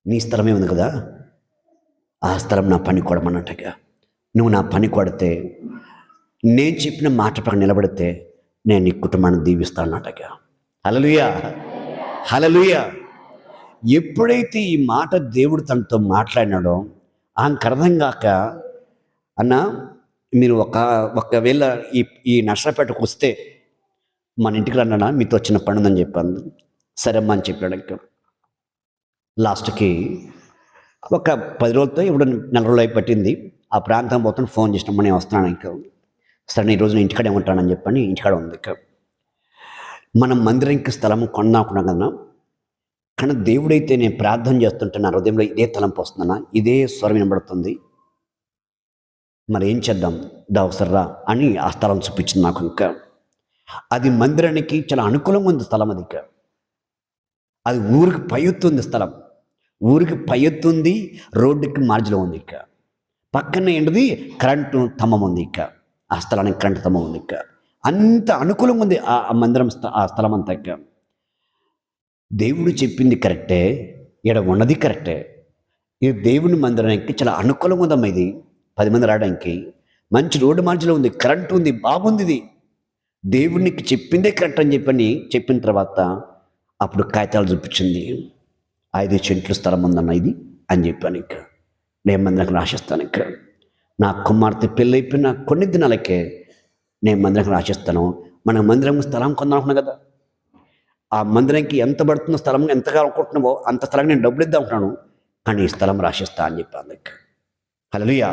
నీ స్థలమే ఉంది కదా, ఆ స్థలం నా పని కొడమన్నట్టుగా, నువ్వు నా పని కొడితే నేను చెప్పిన మాట ప్రకారం నిలబడితే నేను నీ కుటుంబాన్ని దీవిస్తాను అన్నట్టుగా. హల్లెలూయా, హల్లెలూయా. ఎప్పుడైతే ఈ మాట దేవుడు తనతో మాట్లాడినాడో ఆమెకు అర్థం కాక, అన్న మీరు ఒకవేళ ఈ నర్సరాపేటకు వస్తే మన ఇంటికి రండి, మీతో చిన్న పని ఉందని చెప్పాను. సరే అమ్మా అని చెప్పాడు. ఇంకా లాస్ట్కి ఒక 10 రోజులతో ఇప్పుడు నెల రోజులు అయి పట్టింది. ఆ ప్రాంతం పోతున్న ఫోన్ చేసినప్పుడు నేను వస్తున్నాను ఇంకా. సరే ఈ రోజు నేను ఇంటికాడే ఉంటానని చెప్పని ఇంటికాడ ఉంది ఇక. మనం మందిరంకి స్థలం కొన్నాకున్నాం కదా. కానీ దేవుడైతే నేను ప్రార్థన చేస్తుంటే నా హృదయంలో ఇదే తలంపు వస్తుందన్నా, ఇదే స్వరం వినబడుతుంది. మరి ఏం చేద్దాం దావసర్రా అని ఆ స్థలం చూపించింది నాకు. ఇంకా అది మందిరానికి చాలా అనుకూలంగా ఉంది స్థలం. అది ఇక అది ఊరికి పై ఎత్తుంది స్థలం, ఊరికి పై ఎత్తుంది, రోడ్డుకి మార్జిలో ఉంది. ఇక పక్కన ఏంటిది కరెంటు స్తంభం ఉంది. ఇక ఆ స్థలానికి కరెంటు స్తంభం ఉంది. ఇక అంత అనుకూలంగా ఉంది ఆ మందిరం, ఆ స్థలం అంతా. ఇక దేవుడు చెప్పింది కరెక్టే, ఇక్కడ ఉన్నది కరెక్టే. ఇది దేవుని మందిరానికి చాలా అనుకూలంగా ఉందమ్మా. ఇది 10 మంది రావడానికి మంచి రోడ్డు మార్జిలో ఉంది, కరెంటు ఉంది, బాగుంది. ఇది దేవునికి చెప్పిందే కరెక్ట్ అని చెప్పిన తర్వాత అప్పుడు కాగితాలు చూపించింది. 5 సెంట్లు స్థలం ఉందన్న ఇది అని చెప్పాను. ఇక నేను మందిరానికి రాసిస్తాను. ఇక నా కుమార్తె పెళ్ళి అయిపోయిన కొన్ని దినాలకే నేను మందిరానికి రాసిస్తాను. మన మందిరం స్థలం కొందాం అనుకున్నాను కదా. ఆ మందిరానికి ఎంత పడుతుందో స్థలం, ఎంతగా అనుకుంటున్నావో అంత స్థలానికి నేను డబ్బులు ఇద్దాం అనుకున్నాను. కానీ ఈ స్థలం రాసిస్తా అని చెప్పాను. ఇక హల్లెలూయా.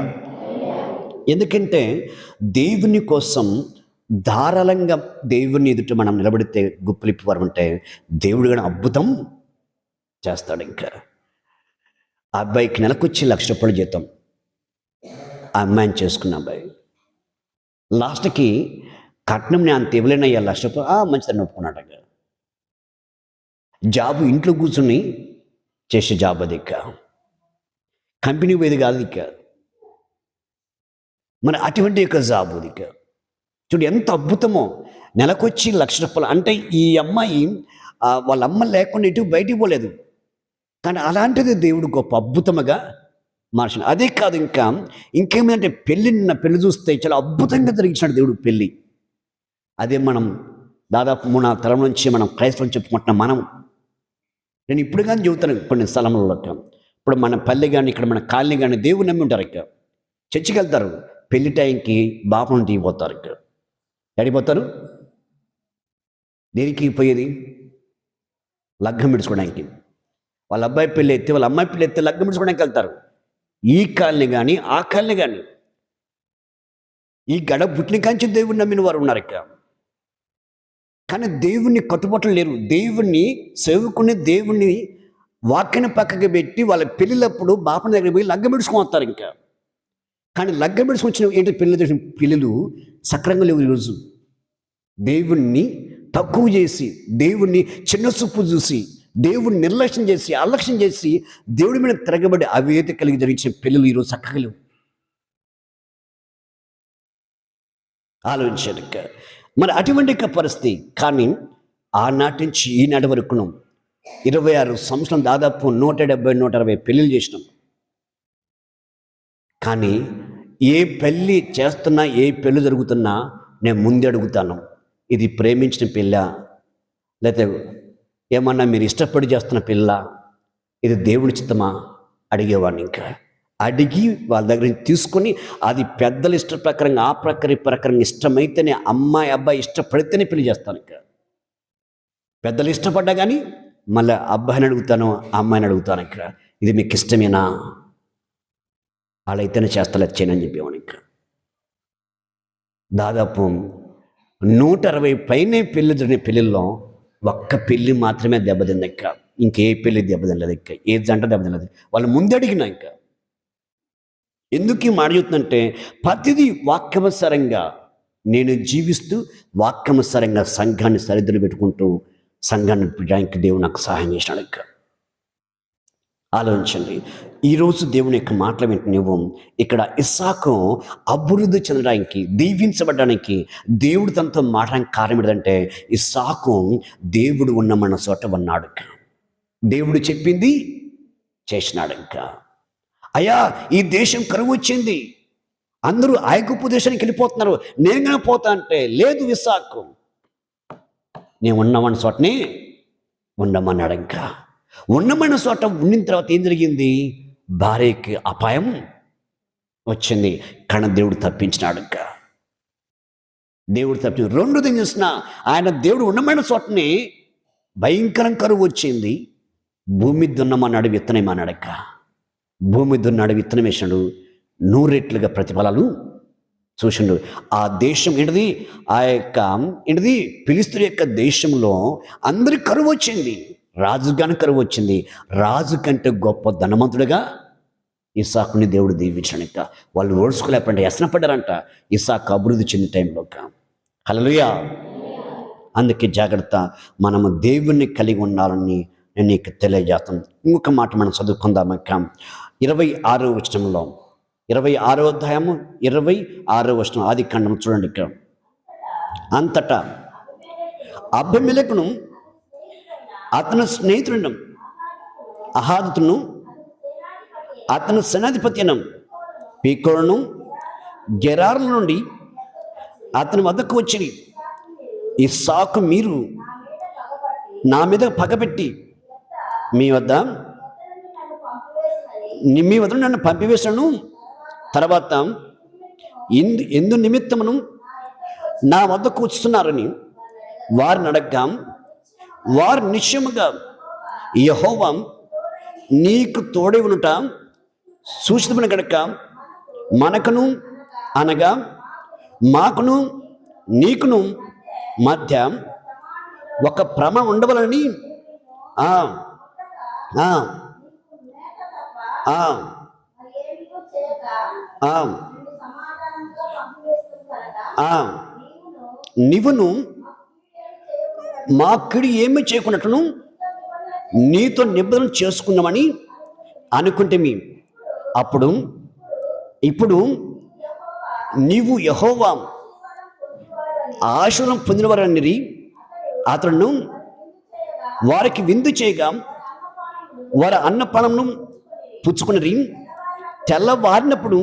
ఎందుకంటే దేవుని కోసం ధారాళంగా దేవుని ఎదుట మనం నిలబడితే, గుప్పులిప్పి వారు ఉంటే దేవుడు కానీ అద్భుతం చేస్తాడు. ఇంకా ఆ అబ్బాయికి నెలకొచ్చి ₹1,00,000 జీతం. ఆ అమ్మాయిని చేసుకున్న అబ్బాయి లాస్ట్కి కట్నం నేను అంత ఇవ్వలేనయ్యా ₹1,00,000 మంచిదని ఒప్పుకున్నాడు. జాబు ఇంట్లో కూర్చుని చేసే జాబ్ అది. ఇక కంపెనీ పోయేది కాదు. ఇక మరి అటువంటి యొక్క జాబు ఇక చూడు ఎంత అద్భుతమో. నెలకొచ్చి ₹1,00,000 అంటే ఈ అమ్మాయి వాళ్ళ అమ్మ లేకుండా ఇటు బయటికి పోలేదు. కానీ అలాంటిది దేవుడు గొప్ప అద్భుతముగా మార్చిన. అదే కాదు, ఇంకేమంటే పెళ్ళి చూస్తే చాలా అద్భుతంగా జరిగించాడు దేవుడు పెళ్ళి. అదే మనం దాదాపు 3-4 తరం నుంచి మనం క్రైస్తవం చెప్పుకుంటున్నాం. నేను ఇప్పుడు కానీ చెబుతాను కొన్ని స్థలంలో. ఇప్పుడు మన పల్లె కానీ ఇక్కడ మన కాలనీ కానీ దేవుడు నమ్మి ఉంటారు. ఇక చర్చికి వెళ్తారు, పెళ్లి టైంకి బాపను తీయబోతారు. ఇక ఎడిపోతారు, దేనికి పోయేది లగ్గం విడుచుకోవడానికి. వాళ్ళ అబ్బాయి పెళ్ళి ఎత్తే, వాళ్ళ అమ్మాయి పెళ్ళి ఎత్తే లగ్గం విడుచుకోవడానికి వెళ్తారు. ఈ కాలనీ కానీ ఆ కాలనీ కానీ ఈ గడ పుట్టిన కాంచి దేవుడిని నమ్మిన వారు ఉన్నారు. ఇక కానీ దేవుణ్ణి కట్టుబాట్లు లేరు. దేవుణ్ణి సేవకుని, దేవుణ్ణి వాక్యని పక్కకి పెట్టి వాళ్ళ పెళ్ళిళ్ళప్పుడు బాపన దగ్గర పోయి లగ్గం విడుచుకొని వస్తారు. ఇంకా కానీ లగ్గం విడుచుకొచ్చిన ఏంటి పెళ్ళి చేసిన పిల్లలు సక్రంగా లేవు. ఈరోజు దేవుణ్ణి తక్కువ చేసి, దేవుణ్ణి చిన్న చూపు చూసి, దేవుణ్ణి నిర్లక్ష్యం చేసి, అలక్ష్యం చేసి దేవుడి మీద తిరగబడి అవిధేయత కలిగి జరిగించిన పిల్లలు ఈరోజు చక్కగా లేవు. ఆలోచించారు. మరి అటువంటి పరిస్థితి. కానీ ఆనాటి నుంచి ఈనాటి వరకును 26 సంవత్సరం దాదాపు 170-160 పెళ్ళిళ్ళు చేసినాం. కానీ ఏ పెళ్ళి చేస్తున్నా, ఏ పెళ్ళి జరుగుతున్నా నేను ముందే అడుగుతాను, ఇది ప్రేమించిన పిల్ల, లేకపోతే ఏమన్నా మీరు ఇష్టపడి చేస్తున్న పిల్ల, ఇది దేవుని చిత్తమా అడిగేవాడిని. ఇంకా అడిగి వాళ్ళ దగ్గర నుంచి తీసుకొని అది పెద్దల ఇష్ట ప్రకారంగా, ఆ ప్రకారం ఇష్టమైతేనే, అమ్మాయి అబ్బాయి ఇష్టపడితేనే పెళ్లి చేస్తాను. ఇంకా పెద్దలు ఇష్టపడ్డా కానీ మళ్ళీ అబ్బాయిని అడుగుతాను, అమ్మాయిని అడుగుతాను. ఇక్కడ ఇది మీకు ఇష్టమేనా, వాళ్ళైతేనే చేస్తలేదు చేయనని చెప్పేవాడు. ఇంకా దాదాపు 160 పైనే పెళ్ళి జరిగిన పెళ్ళిల్లో ఒక్క పెళ్ళి మాత్రమే దెబ్బతింది. ఇంకా ఇంకే పెళ్ళి దెబ్బతినలేదు. ఇంకా ఏ జంట దెబ్బతినలేదు. వాళ్ళు ముందు అడిగినా. ఇంకా ఎందుకు ఈ మాట చెప్తుందంటే ప్రతిదీ వాక్యానుసారంగా నేను జీవిస్తూ, వాక్యానుసారంగా సంఘాన్ని సరిదిద్దులు పెట్టుకుంటూ సంఘాన్ని నడిపించడానికి దేవుడు నాకు సహాయం చేసినాడు. ఇంకా ఆలోచించండి. ఈరోజు దేవుని యొక్క మాటలు వింటున్నావు. ఇక్కడ ఇస్సాకు అభివృద్ధి చెందడానికి, దీవించబడడానికి దేవుడు తనతో మాట్లాడడానికి కారణం ఏంటంటే ఇస్సాకు దేవుడు ఉన్న మన చోట ఉన్నాడు. దేవుడు చెప్పింది చేసినాడు. ఇంకా అయ్యా ఈ దేశం కరువు వచ్చింది, అందరూ ఐగుప్తు దేశానికి వెళ్ళిపోతున్నారు, నేను పోతా అంటే లేదు ఇస్సాకు, నేను ఉన్నమన్న చోటనే ఉండమన్నాడు. ఇంకా ఉన్నమైన చోట ఉండిన తర్వాత ఏం జరిగింది, భార్యకి అపాయం వచ్చింది. కానీ దేవుడు తప్పించినాడు. ఇంకా దేవుడు తప్పించి 2 దిన చూసిన ఆయన దేవుడు ఉన్నమైన చోటనే భయంకరం కరువు వచ్చింది, భూమి దున్నమన్నాడు, విత్తనమన్నాడు. ఇంకా భూమి దున్నాడు, విత్తనం వేసినాడు, 100 రెట్లుగా ప్రతిఫలాలు చూసిండు. ఆ దేశం ఏంటిది, ఆ యొక్క ఏంటిది ఫిలిష్తీయుల యొక్క దేశంలో అందరికి కరువు వచ్చింది, రాజుగాని కరువు వచ్చింది. రాజు కంటే గొప్ప ధనవంతుడిగా ఇస్సాకుని దేవుడు దీవించాడంట. వాళ్ళు ఓడ్చుకోలేకపోతే వ్యసనపడ్డారంట ఇస్సాకు అభివృద్ధి చెందిన టైంలోక. హల్లెలూయా. అందుకే జాగ్రత్త, మనము దేవుణ్ణి కలిగి ఉండాలని నేను నీకు తెలియజేస్తాను. ఇంకొక మాట మనం చదువుకుందామక్క. 26వ వచనంలో, 26వ అధ్యాయము 26వ వచనం, ఆదికాండం చూడండి ఇక్కడ. అంతటా అబీమెలెకును అతని స్నేహితులను అహాదును అతని సేనాధిపతి అయిన పీకోలను గెరారుల నుండి అతని వద్దకు వచ్చి, ఇస్సాకు మీరు నా మీద పగబెట్టి మీ వద్ద నన్ను పంపివేశాను, తర్వాత ఎందు నిమిత్తమును నా వద్దకు వస్తున్నారని వారిని అడగ్గా, వారు నిశ్చయముగా యెహోవా నీకు తోడై ఉండుట సూచితమైన గనుక మనకును అనగా మాకును నీకును మధ్య ఒక భ్రమ ఉండవలని నీవును మా కిడి ఏమి చేయకున్నట్లును నీతో నిబంధన చేసుకున్నామని అనుకుంటేమి. ఇప్పుడు నీవు యెహోవా ఆశీర్వాదం పొందినవారని అతను వారికి విందు చేయగా వారి అన్నపానమును పుచ్చుకుని తెల్లవారినప్పుడు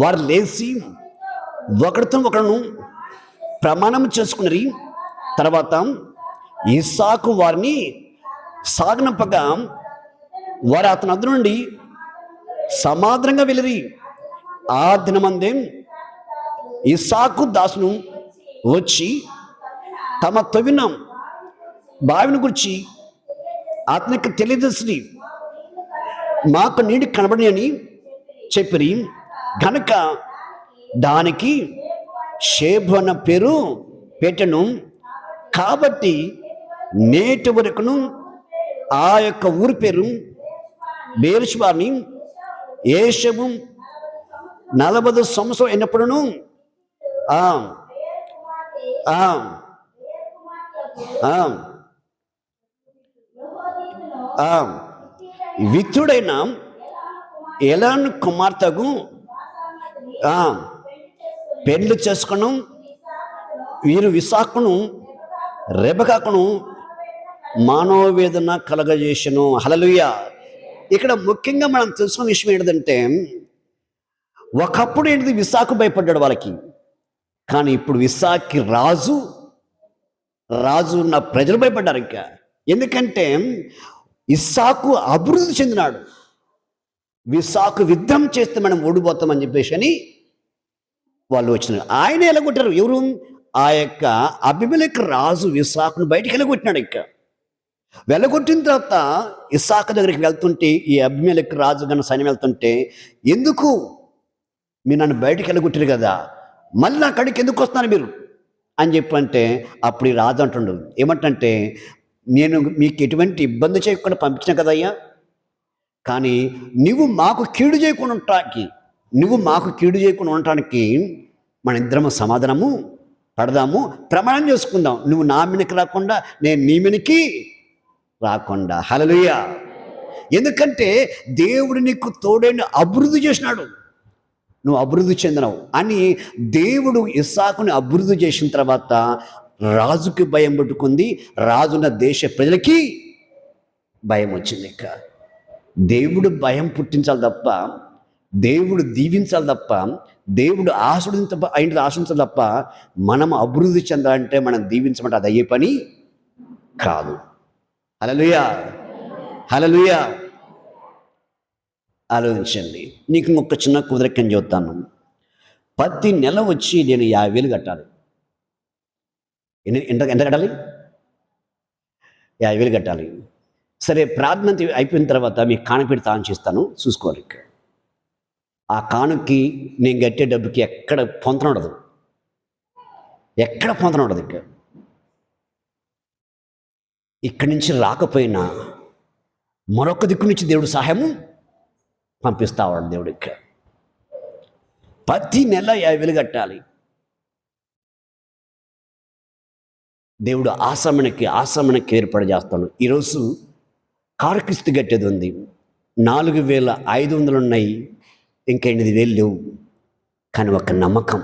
వారు లేచి ఒకరితో ఒకరును ప్రమాణం చేసుకుని, తర్వాత ఇస్సాకు వారిని సాగనంపగా వారు అతని అద్దు నుండి సమాధానంగా వెళ్ళిరి. ఆ దినమందే ఇస్సాకు దాసును వచ్చి తమ తవ్విన బావిని గురించి అతనికి తెలియజేసి, మాకు నీటి కనబడి అని చెప్పిరి గనక దానికి షేబు అన్న పేరు పెట్టెను. కాబట్టి నేటి వరకును ఆ యొక్క ఊరి పేరు బేర్షెబాని యేషబు 40 సంవత్సరం అయినప్పుడును విత్తుడైన ఎలాను కుమార్తెకు పెళ్లి చేసుకును వీరు ఇస్సాకును రెబెకాకును మనోవేదన కలగజేసెను. హల్లెలూయా. ఇక్కడ ముఖ్యంగా మనం తెలుసుకున్న విషయం ఏంటంటే, ఒకప్పుడు ఏంటిది ఇస్సాకు భయపడ్డాడు వాళ్ళకి, కానీ ఇప్పుడు ఇస్సాకి రాజు ఉన్న ప్రజలు భయపడ్డారు. ఇంకా ఎందుకంటే ఇస్సాకు అభివృద్ధి చెందినాడు. ఇస్సాకు యుద్ధం చేస్తే మనం ఓడిపోతామని చెప్పేసి అని వాళ్ళు వచ్చినారు. ఆయన ఎలాగొట్టారు? ఎవరు? ఆ యొక్క అబీమెలెకు రాజు ఇస్సాకును బయటికి వెళ్ళగొట్టినాడు. ఇంకా వెళ్ళగొట్టిన తర్వాత ఇస్సాకు దగ్గరికి వెళ్తుంటే, ఈ అబీమెలెకు రాజు గన సైన్యం వెళ్తుంటే, ఎందుకు మీరు నన్ను బయటికి వెళ్ళగొట్టారు కదా, మళ్ళీ అక్కడికి ఎందుకు వస్తున్నారు మీరు అని చెప్పంటే, అప్పుడు ఈ రాజు అంటుండు ఏమంటే, నేను మీకు ఎటువంటి ఇబ్బంది చేయకుండా పంపించిన కదయ్యా, కానీ నువ్వు మాకు కీడు చేయకుండా ఉండటానికి మన ఇద్దరము సమాధానము పడదాము, ప్రమాణం చేసుకుందాం. నువ్వు నా మీదకి రాకుండా నేను నీ మీదకి రాకుండా. హల్లెలూయా. ఎందుకంటే దేవుడు నీకు తోడైన అభివృద్ధి చేసినాడు, నువ్వు అభివృద్ధి చెందినావు అని. దేవుడు ఇస్సాకుని అభివృద్ధి చేసిన తర్వాత రాజుకి భయం పట్టుకుంది, రాజున్న దేశ ప్రజలకి భయం వచ్చింది. ఇంకా దేవుడు భయం పుట్టించాలి తప్ప, దేవుడు దీవించాలి తప్ప, దేవుడు ఆశించాలి తప్ప, మనం అభివృద్ధి చెందాలంటే మనం దీవించమంటే అది అయ్యే పని కాదు. హల్లెలూయా. హల్లెలూయా. ఆలోచించండి. నీకు ఇంకొక చిన్న కుదరకం చెబుతాను. ప్రతి నెల వచ్చి నేను 50,000 కట్టాలి. ఎంత కట్టాలి? 50,000 కట్టాలి. సరే ప్రార్థన అయిపోయిన తర్వాత మీకు కానుపెట్టి తాను చేస్తాను చూసుకోవాలి. ఆ కానుకి నేను కట్టే డబ్బుకి ఎక్కడ పొంతన ఉండదు, ఎక్కడ పొంతన ఉండదు. ఇక్కడి నుంచి రాకపోయినా మరొక దిక్కు నుంచి దేవుడు సహాయం పంపిస్తావాడు. దేవుడికి ప్రతి నెల 50,000 కట్టాలి. దేవుడు ఆశ్రమణకి ఏర్పాటు చేస్తాడు. ఈరోజు కారు కిస్తీ కట్టేది ఉంది, 4,500 ఉన్నాయి, ఇంకా 8,000 లేవు. కానీ ఒక నమ్మకం,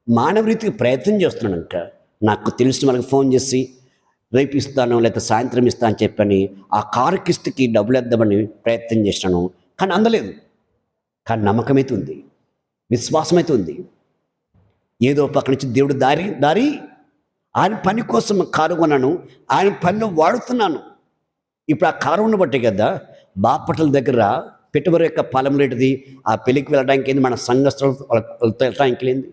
మానవరీతికి ప్రయత్నం చేస్తున్నాను. ఇంకా నాకు తెలిసిన వాళ్ళకి ఫోన్ చేసి రేపు ఇస్తాను లేకపోతే సాయంత్రం ఇస్తాను అని చెప్పని ఆ కారు కిస్తీకి డబ్బులు వేద్దామని ప్రయత్నం చేసినాను. కానీ అందలేదు. కానీ నమ్మకం అయితే ఉంది, విశ్వాసం అయితే ఉంది. ఏదో పక్క నుంచి దేవుడు దారి ఆయన పని కోసం కారు కొన్నాను, ఆయన పనిలో వాడుతున్నాను. ఇప్పుడు ఆ కారును బట్టే కదా బాపట్ల దగ్గర పెట్టుబడి యొక్క పాలెం రేటుది, ఆ పెళ్ళికి వెళ్ళడానికి ఏంది, మన సంఘస్థులు వెళ్ళడానికి ఏంది.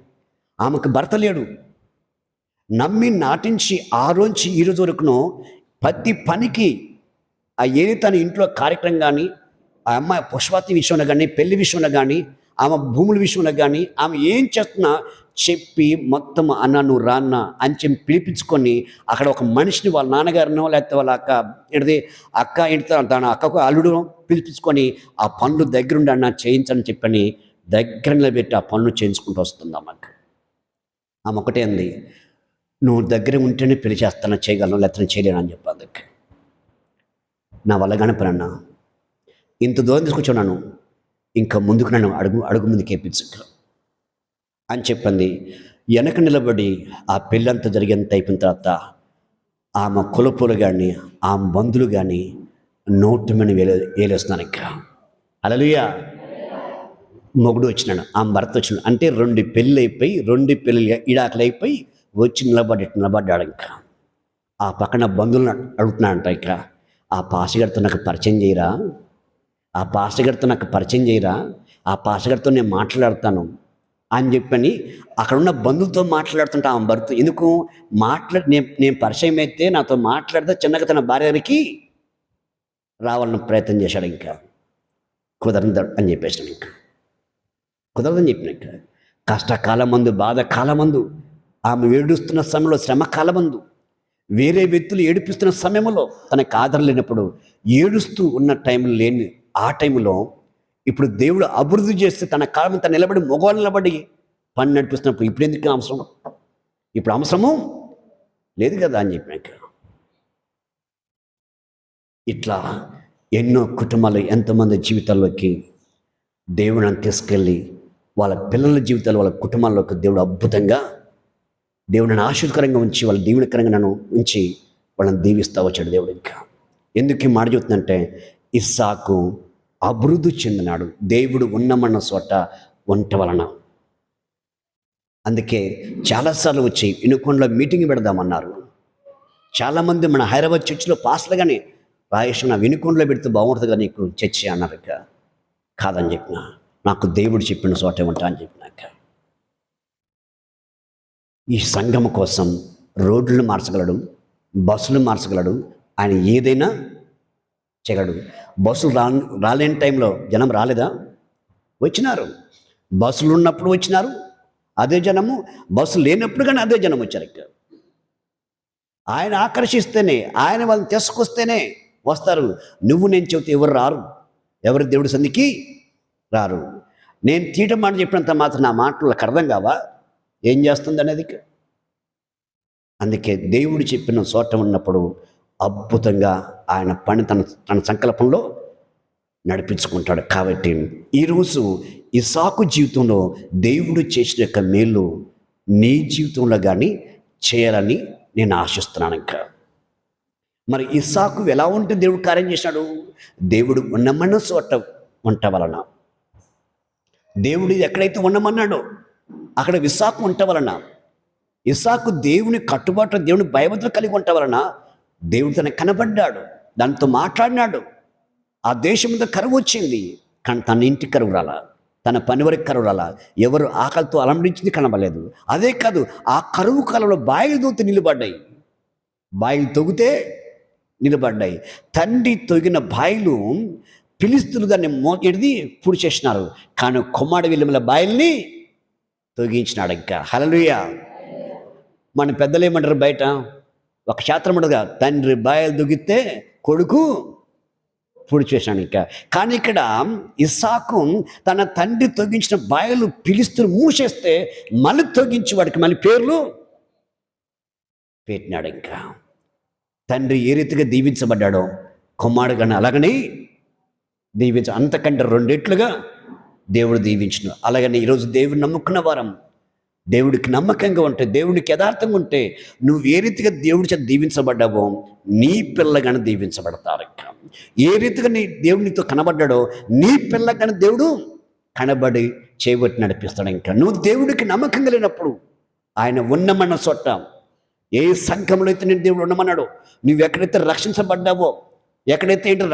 ఆమెకు భర్త లేడు. నమ్మి నాటించి ఆ రోజు ఈ రోజు వరకును ప్రతి పనికి ఏది తన ఇంట్లో కార్యక్రమం కానీ, ఆ అమ్మాయి పుష్పవతి విషయంలో కానీ, పెళ్లి విషయంలో కానీ, ఆమె భూముల విషయంలో కానీ, ఆమె ఏం చేస్తున్నా చెప్పి మొత్తం అన్న నువ్వు రాన్న అని చెప్పి పిలిపించుకొని అక్కడ ఒక మనిషిని వాళ్ళ నాన్నగారినో లేకపోతే వాళ్ళ అక్క తన అక్కకు అల్లుడు పిలిపించుకొని ఆ పనులు దగ్గరుండి అన్న చేయించని చెప్పని దగ్గర నిలబెట్టి ఆ పనులు చేయించుకుంటూ వస్తుంది. ఆమె ఒకటే అంది, నువ్వు దగ్గర ఉంటేనే పెళ్లి చేస్తాను, చేయగలను లేకపోతే చేయలేను అని చెప్పి అందుకు నా వల్ల గణపనన్నా ఇంత దూరం తీసుకొచ్చున్నాను, ఇంకా ముందుకు నన్ను అడుగు ముందుకు వేయించు అని చెప్పింది. వెనక నిలబడి ఆ పెళ్ళంతా జరిగేంత అయిపోయిన తర్వాత ఆమె కులపులు కానీ ఆమె బంధువులు కానీ నోటు మీద వేలేస్తున్నాను. ఇంకా హల్లెలూయా. మొగుడు వచ్చినాడు, ఆమె భర్త వచ్చినాడు. అంటే 2 పెళ్ళి అయిపోయి 2 పెళ్ళి ఇడాకులు అయిపోయి వచ్చి నిలబడ్డాడు. ఇంకా ఆ పక్కన బంధువులను అడుగుతున్నాడంట, ఇక ఆ పాస్టర్గారితో నాకు పరిచయం చేయరా, ఆ పాస్టర్గారితో నాకు పరిచయం చేయరా, ఆ పాస్టర్గారితో నేను మాట్లాడతాను అని చెప్పని అక్కడ ఉన్న బంధువులతో మాట్లాడుతుంటా ఆమె భర్త. ఎందుకు నేను పరిచయం అయితే నాతో మాట్లాడితే చిన్నగా తన భార్య దగ్గరికి రావాలని ప్రయత్నం చేశాడు. ఇంకా కుదరదు అని చెప్పేసాడు. ఇంకా కుదరదని చెప్పిన ఇంకా కష్టకాలం మందు, బాధ కాలమందు, ఆమె ఏడుస్తున్న సమయంలో, శ్రమ కాలమందు, వేరే వ్యక్తులు ఏడిపిస్తున్న సమయంలో తనకు ఆదరణ లేనప్పుడు, ఏడుస్తూ ఉన్న టైంలో లేని ఆ టైంలో ఇప్పుడు దేవుడు అభివృద్ధి చేస్తే తన కాలం తను నిలబడి మొగవాళ్ళు నిలబడి పని నడిపిస్తున్నప్పుడు ఇప్పుడు ఎందుకు అవసరం, ఇప్పుడు అవసరము లేదు కదా అని చెప్పాక ఇట్లా ఎన్నో కుటుంబాలు ఎంతోమంది జీవితాల్లోకి దేవుడిని తీసుకెళ్ళి వాళ్ళ పిల్లల జీవితాలు, వాళ్ళ కుటుంబాల్లోకి దేవుడు అద్భుతంగా దేవుడిని ఆశీర్వదకరంగా ఉంచి వాళ్ళ దీవెనకరంగా నన్ను ఉంచి వాళ్ళని దీవిస్తూ వచ్చాడు దేవుడు. ఇంకా ఎందుకు ఈ మాట చెబుతుందంటే ఇస్సాకు అభివృద్ధి చెందినాడు దేవుడు ఉన్నమన్న చోట వంట వలన. అందుకే చాలాసార్లు వచ్చి ఇనుకొండలో మీటింగ్ పెడదామన్నారు. చాలామంది మన హైదరాబాద్ చర్చిలో పాస్టర్లు కానీ రాయేష్ నా వినుకొండలో పెడితే బాగుంటుంది కదా నీకు చర్చి అన్నారు. కాదని చెప్పిన, నాకు దేవుడు చెప్పిన చోటే ఉంటా అని చెప్పినాక ఈ సంఘం కోసం రోడ్లు మార్చగలడు, బస్సులు మార్చగలడు, ఆయన ఏదైనా చేయగలడు. బస్సులు రాలేని టైంలో జనం రాలేదా? వచ్చినారు. బస్సులు ఉన్నప్పుడు వచ్చినారు అదే జనము, బస్సులు లేనప్పుడు కానీ అదే జనం వచ్చారు. ఇక్కడ ఆయన ఆకర్షిస్తేనే, ఆయన వాళ్ళని తీసుకొస్తేనే వస్తారు. నువ్వు నేను చెబితే ఎవరు రారు, ఎవరు దేవుడి సంధికి రారు. నేను తీట మాట చెప్పినంత మాత్రం నా మాటలకు అర్థం కావా ఏం చేస్తుంది అనేది. అందుకే దేవుడు చెప్పిన చోట ఉన్నప్పుడు అద్భుతంగా ఆయన పని తన సంకల్పంలో నడిపించుకుంటాడు. కాబట్టి ఈరోజు ఇస్సాకు జీవితంలో దేవుడు చేసిన యొక్క మేలు నీ జీవితంలో కానీ చేయాలని నేను ఆశిస్తున్నాను. ఇంకా మరి ఇస్సాకు ఎలా ఉంటే దేవుడు కార్యం చేశాడు? దేవుడు ఉన్నమన్న చోట వంట వలన, దేవుడు ఎక్కడైతే ఉండమన్నాడో అక్కడ ఇస్సాకు వంట వలన, ఇస్సాకు దేవుని కట్టుబాటు, దేవుని భయభక్తులు కలిగి వంట వలన దేవుడు తనకు కనబడ్డాడు, దానితో మాట్లాడినాడు. ఆ దేశం మీద కరువు వచ్చింది, కానీ తన ఇంటికి కరువు రాలా, తన పని వరకు కరువు రాలా, ఎవరు ఆకలితో అలంబరించింది కనబడలేదు. అదే కాదు, ఆ కరువు కాలంలో బాయిలు దూతి నిలబడ్డాయి. బాయిలు తొగితే నిలబడ్డాయి. తండ్రి తొగిన బాయిలు ఫిలిష్తీయులు దాన్ని మోకెడిది పూడి చేసినారు, కానీ కుమారుడు విలువల బాయిల్ని తొలగించినాడు. ఇంకా హల్లెలూయా. మన పెద్దలు ఏమంటారు బయట ఒక శాస్త్రం ఉండదుగా, తండ్రి బాయలు దుగితే కొడుకు పొడి చేశాను. ఇంకా కానీ ఇక్కడ ఇస్సాకు తన తండ్రి తొలగించిన బాయలు ఫిలిష్తీయులు మూసేస్తే మళ్ళీ తొలగించి వాడికి మళ్ళీ పేర్లు పెట్టినాడు. ఇంకా తండ్రి ఏ రీతిగా దీవించబడ్డాడో కుమారుడు కానీ అలాగని అంతకంటే రెండెట్లుగా దేవుడు దీవించిన. అలాగని ఈరోజు దేవుడు నమ్ముకున్న వారం, దేవుడికి నమ్మకంగా ఉంటే, దేవుడికి యథార్థంగా ఉంటే, నువ్వు ఏ రీతిగా దేవుడి చేత దీవించబడ్డావో నీ పిల్లగానే దీవించబడతారు. ఏ రీతిగా నీ దేవునితో కనబడ్డాడో నీ పిల్లగానే దేవుడు కనబడి చేయబట్టి నడిపిస్తాడు. ఇంకా నువ్వు దేవుడికి నమ్మకంగా లేనప్పుడు ఆయన ఉన్నమన్న చోట, ఏ సంఘంలో అయితే నేను దేవుడు ఉండమన్నాడో, నువ్వు ఎక్కడైతే రక్షించబడ్డావో,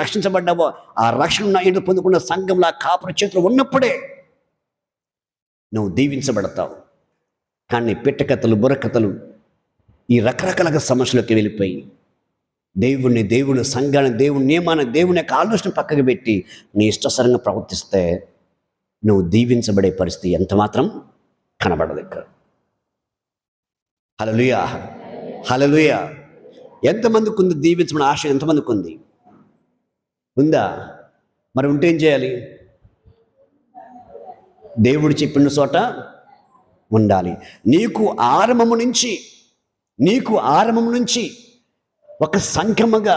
రక్షించబడ్డావో ఆ రక్షణ ఏంటో పొందుకున్న సంఘంలో ఆ కాపుర చేతులు ఉన్నప్పుడే నువ్వు దీవించబడతావు. కానీ పిట్టకథలు, బుర్రకథలు, ఈ రకరకాల సమస్యలోకి వెళ్ళిపోయి దేవుని సంఘాన్ని, దేవుని నియమాన్ని, దేవుని యొక్క ఆలోచన పక్కకు పెట్టి నీ ఇష్టసరంగా ప్రవర్తిస్తే నువ్వు దీవించబడే పరిస్థితి ఎంత మాత్రం కనబడదు. ఇక్కడ హల్లెలూయా, హల్లెలూయా. ఎంతమందికి ఉంది దీవించబడిన ఆశ? ఎంతమందికి ఉందా? మరి ఉంటే ఏం చేయాలి? దేవుడు చెప్పిన చోట ఉండాలి. నీకు ఆరంభము నుంచి ఒక సంఘముగా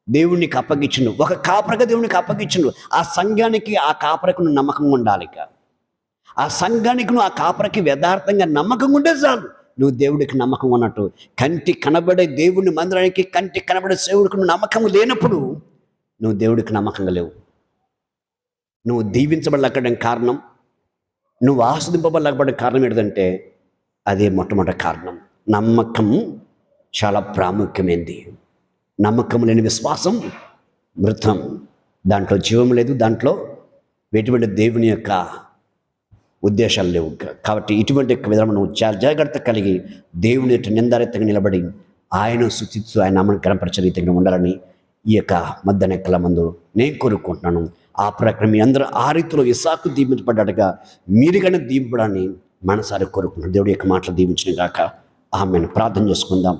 దేవునికి అప్పగించును, ఒక కాపరగా దేవునికి అప్పగించును. ఆ సంఘానికి, ఆ కాపరకు నువ్వు నమ్మకంగా ఉండాలి. ఆ సంఘానికి నువ్వు, ఆ కాపరకి యథార్థంగా నమ్మకంగా ఉంటే చాలు. నువ్వు దేవుడికి నమ్మకంగా ఉన్నట్టు. కంటి కనబడే దేవుని మందిరానికి, కంటి కనబడే సేవుడికి నువ్వు నమ్మకం లేనప్పుడు నువ్వు దేవుడికి నమ్మకంగా లేవు. నువ్వు దీవించబడలేకపోవడం కారణం, నువ్వు ఆస్వాదింపబడలేకపోవడం కారణం ఏంటంటే అదే మొట్టమొదటి కారణం. నమ్మకం చాలా ప్రాముఖ్యమైనది. నమ్మకం లేని విశ్వాసం మృతం, దాంట్లో జీవం లేదు, దాంట్లో ఎటువంటి దేవుని యొక్క ఉద్దేశాలు లేవు. కాబట్టి ఇటువంటి విధానం నువ్వు చాలా జాగ్రత్త కలిగి దేవుని యొక్క నిందారీతంగా నిలబడి ఆయన స్తుతిస్తూ ఆయన నామాన్ని కనపరిచే రీతిగా ఉండాలని ఈ యొక్క మధ్యాహ్న కాలం మందు నేను కోరుకుంటున్నాను. ఆ ప్రకారం మీ అందరూ ఆ రీతిలో ఇస్సాకు దీవించబడ్డాడుగా మీరు కానీ దీవించబడాలని మనసారి కోరుకుంటున్నాను. దేవుడి యొక్క మాటలు దీవించిన గాక ఆమెను ప్రార్థన చేసుకుందాం.